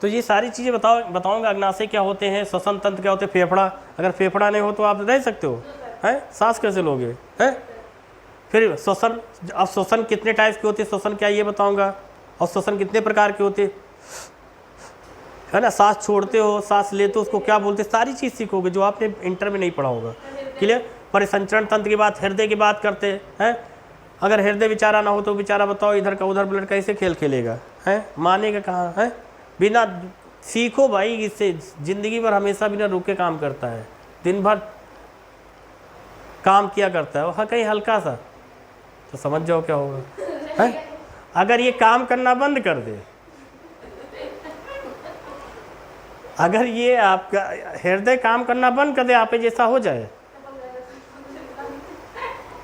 तो ये सारी चीज़ें बताऊंगा। अग्नाशय क्या होते हैं, श्वसन तंत्र क्या होते हैं, फेफड़ा, अगर फेफड़ा नहीं हो तो आप रह सकते हो, हैं, सांस कैसे लोगे, हैं। फिर श्वसन, अब श्वसन कितने टाइप के होते हैं, श्वसन क्या ये बताऊंगा, और श्वसन कितने प्रकार के होते, है ना, सांस छोड़ते हो, सांस लेते हो, उसको क्या बोलते हैं, सारी चीज़ सीखोगे जो आपने इंटर में नहीं पढ़ा होगा। क्लियर। परिसंचरण तंत्र की बात, हृदय की बात करते हैं, अगर हृदय बेचारा ना हो तो बेचारा बताओ इधर का उधर ब्लड कैसे खेल खेलेगा, है, मानेगा कहाँ, है, बिना सीखो भाई, इससे ज़िंदगी भर हमेशा बिना रुके काम करता है, दिन भर काम किया करता है, वहाँ कहीं हल्का सा तो समझ जाओ क्या होगा, है। अगर ये काम करना बंद कर दे, अगर ये आपका हृदय काम करना बंद कर दे, आप जैसा हो जाए,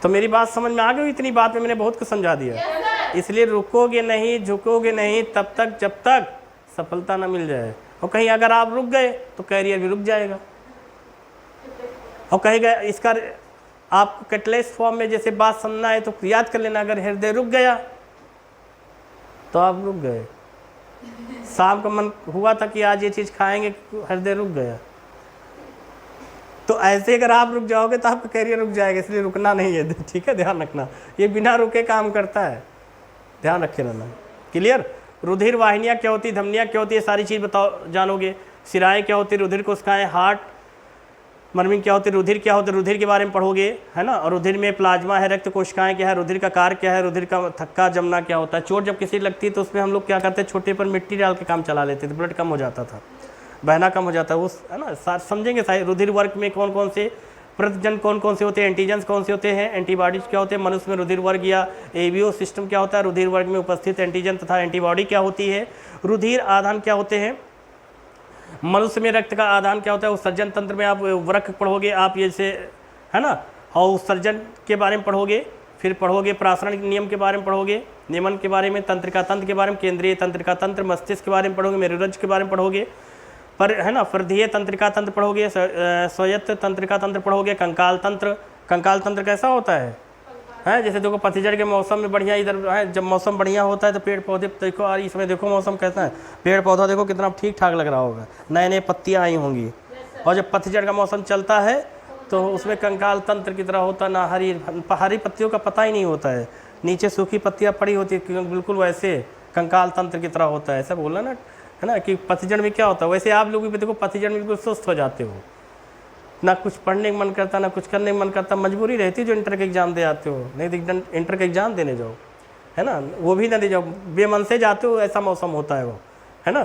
तो मेरी बात समझ में आ गई, इतनी बात में मैंने बहुत कुछ समझा दिया। इसलिए रुकोगे नहीं, झुकोगे नहीं तब तक जब तक सफलता ना मिल जाए, और कहीं अगर आप रुक गए तो कैरियर भी रुक जाएगा, और कहेगा इसका आपको कैटलाइज फॉर्म में जैसे बात समझना है तो याद कर लेना, अगर हृदय रुक गया तो आप रुक गए। शाम का मन हुआ था कि आज ये चीज़ खाएंगे, हृदय रुक गया, तो ऐसे अगर आप रुक जाओगे तो आपका कैरियर रुक जाएगा, इसलिए रुकना नहीं है, ठीक है, ध्यान रखना, ये बिना रुके काम करता है, ध्यान रखे रहना। क्लियर। रुधिर वाहिनियाँ क्या होती है, धमनियाँ क्या होती है, सारी चीज़ बताओ जानोगे। सिराएँ क्या होती है, रुधिर कोशिकाएं, हार्ट, मर्मिंग क्या होती है, रुधिर क्या होता है, रुधिर के बारे में पढ़ोगे, है ना। और रुधिर में प्लाज्मा है, रक्त कोशिकाएं क्या है, रुधिर का कार्य क्या है, रुधिर का थक्का जमना क्या होता है। चोट जब किसी लगती है तो उसमें हम लोग क्या करते हैं, छोटे पर मिट्टी डाल के काम चला लेते थे, ब्लड कम हो जाता था, बहना कम हो जाता है, उस है ना। समझेंगे सारे रुधिर वर्ग में कौन कौन से प्रतिजन कौन कौन से होते हैं, एंटीजन्स कौन से होते हैं, एंटीबॉडीज क्या होते हैं। मनुष्य में रुधिर वर्ग या एबीओ सिस्टम क्या होता है, रुधिर वर्ग में उपस्थित एंटीजन तथा एंटीबॉडी क्या होती है। रुधिर आदान क्या होते हैं, मनुष्य में रक्त का आदान क्या होता है। उत्सर्जन तंत्र में आप वृक्क पढ़ोगे आप, ये से है ना, और उत्सर्जन के बारे में पढ़ोगे। फिर पढ़ोगे प्रासरण नियम के बारे में पढ़ोगे, नियमन के बारे में, तंत्रिका तंत्र के बारे में, केंद्रीय तंत्रिका तंत्र, मस्तिष्क के बारे में पढ़ोगे, मेरुरज्ज के बारे में पढ़ोगे, पर है ना, प्रधीय तंत्रिका तंत्र पढ़ोगे, स्वायत्त तंत्रिका तंत्र पढ़ोगे, कंकाल तंत्र। कंकाल तंत्र कैसा होता है, जैसे देखो पतझड़ के मौसम में बढ़िया इधर है, जब मौसम बढ़िया होता है तो पेड़ पौधे देखो, और इसमें देखो मौसम कैसा है, पेड़ पौधा देखो कितना ठीक ठाक लग रहा होगा, नए नए पत्तियाँ आई होंगी। और जब पतझड़ का मौसम चलता है तो उसमें कंकाल तंत्र की तरह होता, ना हरी पत्तियों का पता ही नहीं होता है, नीचे सूखी पत्तियाँ पड़ी होती है, बिल्कुल वैसे कंकाल तंत्र की तरह होता है। ऐसा बोला ना, है ना, कि पतझड़ में क्या होता है, वैसे आप लोग भी देखो पतझड़ में बिल्कुल सुस्त हो जाते हो, ना कुछ पढ़ने का मन करता, ना कुछ करने का मन करता, मजबूरी रहती है जो इंटर के एग्ज़ाम दे आते हो, नहीं तो इंटर के एग्ज़ाम देने जाओ, है ना, वो भी ना दे जाओ, बेमन से जाते हो, ऐसा मौसम होता है वो, है ना।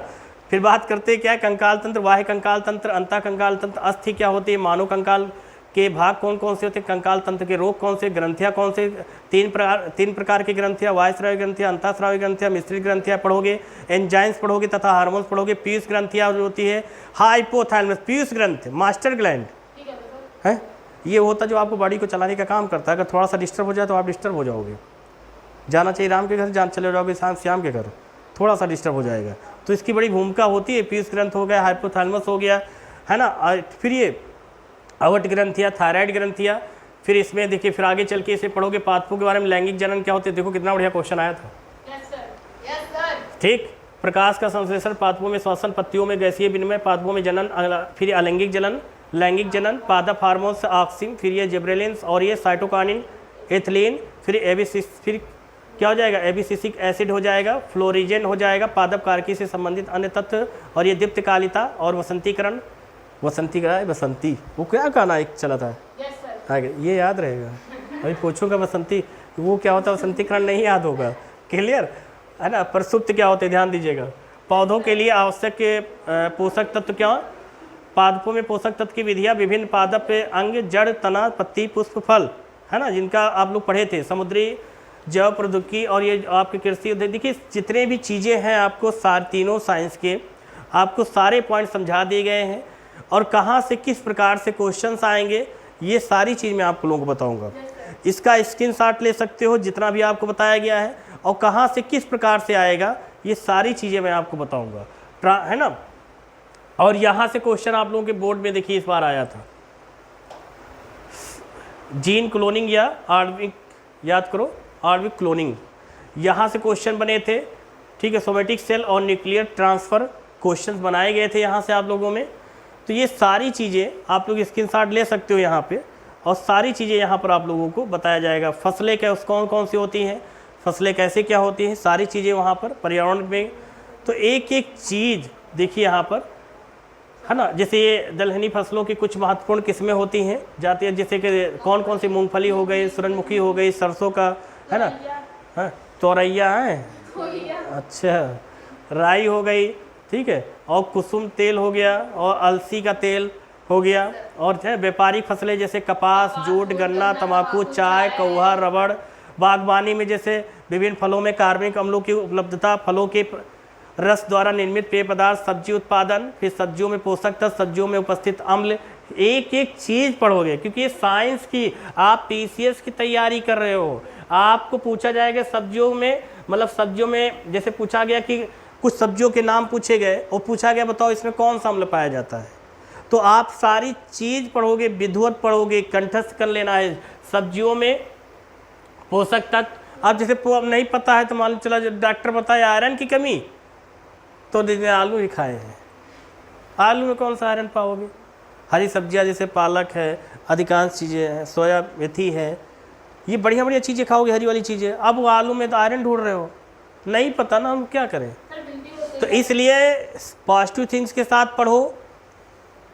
फिर बात करते हैं क्या है, कंकाल तंत्र, बाह्य कंकाल तंत्र, अंतः कंकाल तंत्र, अस्थि क्या होती है, मानव कंकाल के भाग कौन कौन से होते हैं, कंकाल तंत्र के रोग कौन से, ग्रंथियाँ कौन से, तीन प्रकार की ग्रंथियाँ, वायस्रावी ग्रंथियाँ, अंतःस्रावी ग्रंथियाँ, मिश्रित ग्रंथियाँ पढ़ोगे, एंजाइम्स पढ़ोगे तथा हार्मोन्स पढ़ोगे। पीयूष ग्रंथियाँ जो होती है, हाइपोथैलेमस, पीयूष ग्रंथि, मास्टर ग्लैंड है, ये होता जो आपको बॉडी को चलाने का काम करता है। अगर थोड़ा सा डिस्टर्ब हो जाए तो आप डिस्टर्ब हो जाओगे, जाना चाहिए राम के घर, जान चले जाओगे श्याम के घर, थोड़ा सा डिस्टर्ब हो जाएगा, तो इसकी बड़ी भूमिका होती है। पीयूष ग्रंथ हो गया, हाइपोथैलेमस हो गया, है ना। फिर ये अवट ग्रंथियाँ, थायराइड ग्रंथियाँ, फिर इसमें देखिए, फिर आगे चल के इसे पढ़ोगे पादपों के बारे में, लैंगिक जनन क्या होते हैं, देखो कितना बढ़िया क्वेश्चन आया था, ठीक। प्रकाश का संश्लेषण, पादपों में श्वसन, पत्तियों में गैसीय विनिमय, पादपों में जनन, फिर अलैंगिक जनन, लैंगिक जनन, पादप हार्मोन्स, ऑक्सिन, फिर ये जिब्रेलिन्स और ये साइटोकानिन, एथिलीन, फिर फिर क्या हो जाएगा, एबिसिसिक एसिड हो जाएगा, फ्लोरिजेन हो जाएगा, पादप कारकी से संबंधित अन्य तत्व, और ये दीप्तकालिता और वसंतीकरण, बसंती वो क्या गाना एक चला था, आगे ये याद रहेगा, अभी पूछूंगा बसंती वो क्या होता है, वसंतीकरण नहीं याद होगा, क्लियर है ना। प्रसुप्त क्या होते हैं, ध्यान दीजिएगा। पौधों के लिए आवश्यक पोषक तत्व क्या, पादपों में पोषक तत्व की विधियाँ, विभिन्न पादप अंग, जड़, तना, पत्ती, पुष्प, फल, है ना, जिनका आप लोग पढ़े थे, समुद्री जैव प्रौद्योगिकी और ये आपके कृषि। देखिए जितने भी चीज़ें हैं आपको तीनों साइंस के आपको सारे पॉइंट समझा दिए गए हैं, और कहाँ से किस प्रकार से क्वेश्चंस आएंगे ये सारी चीज़ मैं आप लोगों को बताऊंगा। इसका स्क्रीनशॉट ले सकते हो जितना भी आपको बताया गया है, और कहाँ से किस प्रकार से आएगा ये सारी चीज़ें मैं आपको बताऊंगा, है ना। और यहाँ से क्वेश्चन आप लोगों के बोर्ड में देखिए इस बार आया था, जीन क्लोनिंग या आणविक, याद करो आणविक क्लोनिंग, यहाँ से क्वेश्चन बने थे, ठीक है। सोमेटिक सेल और न्यूक्लियर ट्रांसफ़र क्वेश्चंस बनाए गए थे यहाँ से आप लोगों में। तो ये सारी चीज़ें आप लोग स्क्रीनशॉट ले सकते हो यहाँ पे, और सारी चीज़ें यहाँ पर आप लोगों को बताया जाएगा। फसलें क्या कौन कौन सी होती हैं, फसलें कैसे क्या होती हैं, सारी चीज़ें वहाँ पर पर्यावरण में। तो एक एक चीज़ देखिए यहाँ पर, है ना। जैसे ये दलहनी फसलों की कुछ महत्वपूर्ण किस्में होती हैं जाती है, जैसे कि कौन कौन सी, मूंगफली हो गई, सूरजमुखी हो गई, सरसों का, है ना, हाँ तोरैया है, अच्छा, राई हो गई, ठीक है, और कुसुम तेल हो गया, और अलसी का तेल हो गया, और व्यापारिक फसलें जैसे कपास, जूट, गन्ना, तंबाकू, चाय, कौवा, रबड़। बागवानी में जैसे विभिन्न फलों में कार्बनिक अम्लों की उपलब्धता, फलों के रस द्वारा निर्मित पेय पदार्थ, सब्जी उत्पादन, फिर सब्जियों में पोषक तत्व, सब्जियों में उपस्थित अम्ल, एक एक चीज़ पढ़ोगे, क्योंकि ये साइंस की, आप पीसीएस की तैयारी कर रहे हो। आपको पूछा जाएगा सब्जियों में, मतलब सब्जियों में जैसे पूछा गया कि कुछ सब्जियों के नाम पूछे गए और पूछा गया बताओ इसमें कौन सा अम्ल पाया जाता है, तो आप सारी चीज़ पढ़ोगे, विधिवत पढ़ोगे, कंठस्थ कर लेना है। सब्जियों में पोषक तत्व, अब जैसे नहीं पता है तो मालूम चला डॉक्टर बताए आयरन की कमी, तो देखिए आलू ही खाए हैं, आलू में कौन सा आयरन पाओगे। हरी सब्जियां जैसे पालक है, अधिकांश चीज़ें हैं, सोया मेथी है, ये बढ़िया बढ़िया चीज़ें खाओगे, हरी वाली चीज़ें। अब वो आलू में तो आयरन ढूंढ रहे हो, नहीं पता ना, हम क्या करें। तो इसलिए पॉजिटिव थिंग्स के साथ पढ़ो,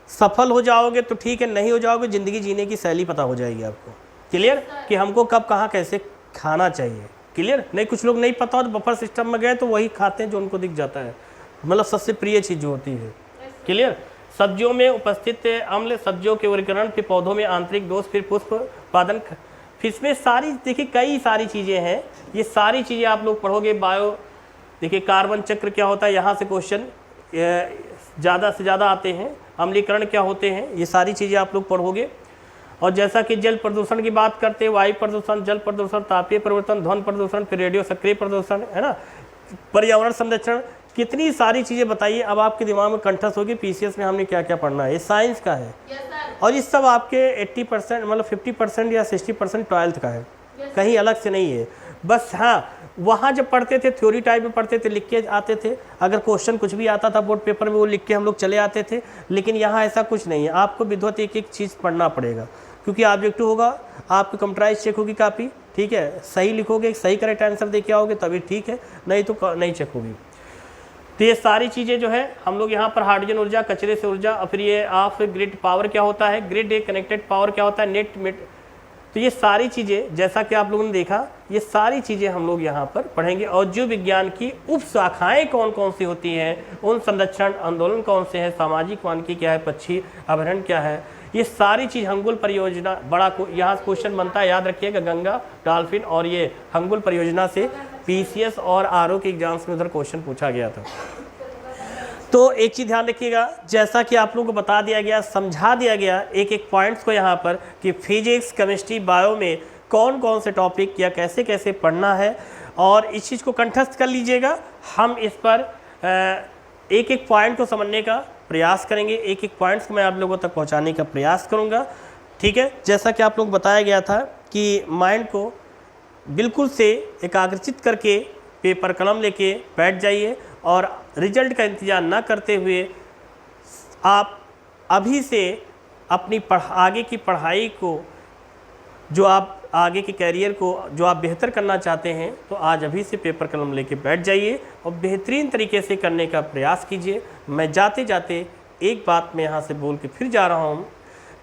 सफल हो जाओगे तो ठीक है, नहीं हो जाओगे ज़िंदगी जीने की शैली पता हो जाएगी आपको। क्लियर कि हमको कब कहाँ कैसे खाना चाहिए। क्लियर नहीं, कुछ लोग नहीं पता हो तो बफर सिस्टम में गए तो वही खाते हैं जो उनको दिख जाता है, मतलब सबसे प्रिय चीज़ जो होती है। क्लियर, सब्जियों में उपस्थित अम्ल, सब्जियों के वर्गीकरण, फिर पौधों में आंतरिक दोष, फिर पुष्प उत्पादन, फिर इसमें सारी देखिए कई सारी चीज़ें हैं। ये सारी चीज़ें आप लोग पढ़ोगे। बायो देखिए कार्बन चक्र क्या होता है, यहाँ से क्वेश्चन ज़्यादा से ज़्यादा आते हैं। अम्लीकरण क्या होते हैं, ये सारी चीज़ें आप लोग पढ़ोगे। और जैसा कि जल प्रदूषण की बात करते हैं, वायु प्रदूषण, जल प्रदूषण, तापीय परिवर्तन, ध्वनि प्रदूषण, फिर रेडियो सक्रिय प्रदूषण, है ना, पर्यावरण संरक्षण, कितनी सारी चीज़ें बताइए। अब आपके दिमाग में कंठस्थ होगी पीसीएस में हमने क्या क्या पढ़ना है। ये साइंस का है और ये सब आपके 80% मतलब 50% या 60% 12th का है, कहीं अलग से नहीं है। बस हाँ, वहाँ जब पढ़ते थे थ्योरी टाइप में पढ़ते थे, लिख के आते थे। अगर क्वेश्चन कुछ भी आता था बोर्ड पेपर में वो लिख के हम लोग चले आते थे। लेकिन यहाँ ऐसा कुछ नहीं है, आपको विधिवत एक एक चीज़ पढ़ना पड़ेगा, क्योंकि ऑब्जेक्टिव होगा, आपकी कंप्यूटराइज चेक होगी कापी, ठीक है। सही लिखोगे, सही करेक्ट आंसर दे के आओगे तभी ठीक है, नहीं तो नहीं चेक होगी। तो ये सारी चीज़ें जो है हम लोग यहाँ पर हाइड्रोजन ऊर्जा, कचरे से ऊर्जा, और फिर ये ऑफ ग्रिड पावर क्या होता है, ग्रिड कनेक्टेड पावर क्या होता है, नेट। तो ये सारी चीज़ें जैसा कि आप लोगों ने देखा, ये सारी चीज़ें हम लोग यहाँ पर पढ़ेंगे। और जीव विज्ञान की उप शाखाएँ कौन कौन सी होती हैं, उन संरक्षण आंदोलन कौन से हैं, सामाजिक वानिकी क्या है, पक्षी अभ्यारण्य क्या है, ये सारी चीज़ हंगुल परियोजना बड़ा यहाँ क्वेश्चन बनता है, याद रखिएगा। गंगा डॉल्फिन और ये हंगुल परियोजना से पीसीएस और आरओ के एग्जाम्स में उधर क्वेश्चन पूछा गया था। तो एक चीज़ ध्यान रखिएगा, जैसा कि आप लोगों को बता दिया गया, समझा दिया गया एक एक पॉइंट्स को यहाँ पर कि फिजिक्स, केमिस्ट्री, बायो में कौन कौन से टॉपिक या कैसे कैसे पढ़ना है, और इस चीज़ को कंठस्थ कर लीजिएगा। हम इस पर एक एक पॉइंट को समझने का प्रयास करेंगे, एक एक पॉइंट्स को मैं आप लोगों तक पहुँचाने का प्रयास करूँगा, ठीक है। जैसा कि आप लोग बताया गया था कि माइंड को बिल्कुल से एकाग्रचित करके पेपर कलम लेके बैठ जाइए और रिजल्ट का इंतज़ार ना करते हुए आप अभी से अपनी आगे की पढ़ाई को, जो आप आगे के कैरियर को जो आप बेहतर करना चाहते हैं, तो आज अभी से पेपर कलम लेके बैठ जाइए और बेहतरीन तरीके से करने का प्रयास कीजिए। मैं जाते जाते एक बात मैं यहाँ से बोल के फिर जा रहा हूँ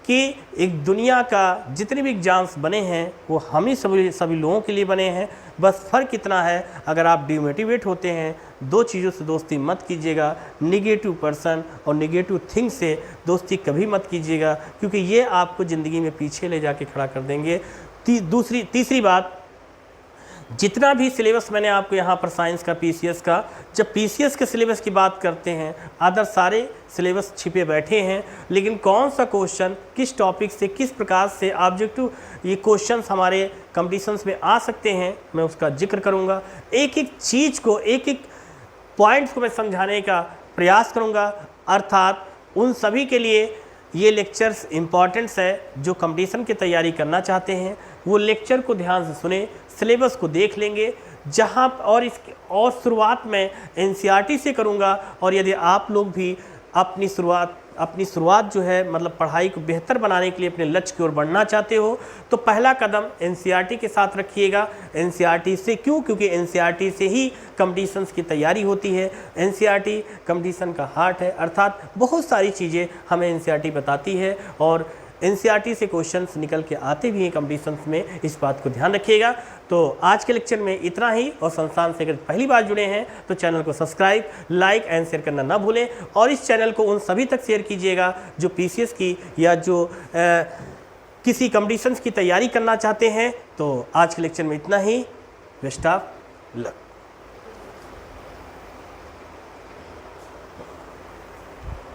कि एक दुनिया का जितने भी एग्ज़ाम्स बने हैं वो हम ही सभी लोगों के लिए बने हैं। बस फ़र्क इतना है, अगर आप डिमोटिवेट होते हैं, दो चीज़ों से दोस्ती मत कीजिएगा, निगेटिव पर्सन और निगेटिव थिंग से दोस्ती कभी मत कीजिएगा, क्योंकि ये आपको ज़िंदगी में पीछे ले जाके खड़ा कर देंगे। तीसरी बात, जितना भी सिलेबस मैंने आपको यहाँ पर साइंस का, पीसीएस का, जब पीसीएस के सिलेबस की बात करते हैं, अदर सारे सिलेबस छिपे बैठे हैं, लेकिन कौन सा क्वेश्चन किस टॉपिक से किस प्रकार से ऑब्जेक्टिव ये क्वेश्चंस हमारे कंपटीशंस में आ सकते हैं, मैं उसका जिक्र करूँगा। एक एक चीज़ को, एक एक पॉइंट्स को मैं समझाने का प्रयास करूँगा। अर्थात उन सभी के लिए ये लेक्चर्स इम्पॉर्टेंट्स है जो कंपटीशन की तैयारी करना चाहते हैं, वो लेक्चर को ध्यान से सुने, सिलेबस को देख लेंगे जहाँ और शुरुआत में एनसीईआरटी से करूँगा। और यदि आप लोग भी अपनी शुरुआत जो है मतलब पढ़ाई को बेहतर बनाने के लिए अपने लक्ष्य की ओर बढ़ना चाहते हो, तो पहला कदम एनसीईआरटी के साथ रखिएगा। एनसीईआरटी से क्यों? क्योंकि एनसीईआरटी से ही कंपटीशंस की तैयारी होती है। एनसीईआरटी कंपटीशन का हार्ट है, अर्थात बहुत सारी चीज़ें हमें एनसीईआरटी बताती है और एनसीईआरटी से क्वेश्चंस निकल के आते भी हैं कंपटीशंस में, इस बात को ध्यान रखिएगा। तो आज के लेक्चर में इतना ही, और संस्थान से अगर पहली बार जुड़े हैं तो चैनल को सब्सक्राइब, लाइक एंड शेयर करना ना भूलें, और इस चैनल को उन सभी तक शेयर कीजिएगा जो पीसीएस की या जो किसी कंपटीशंस की तैयारी करना चाहते हैं। तो आज के लेक्चर में इतना ही। Best of luck.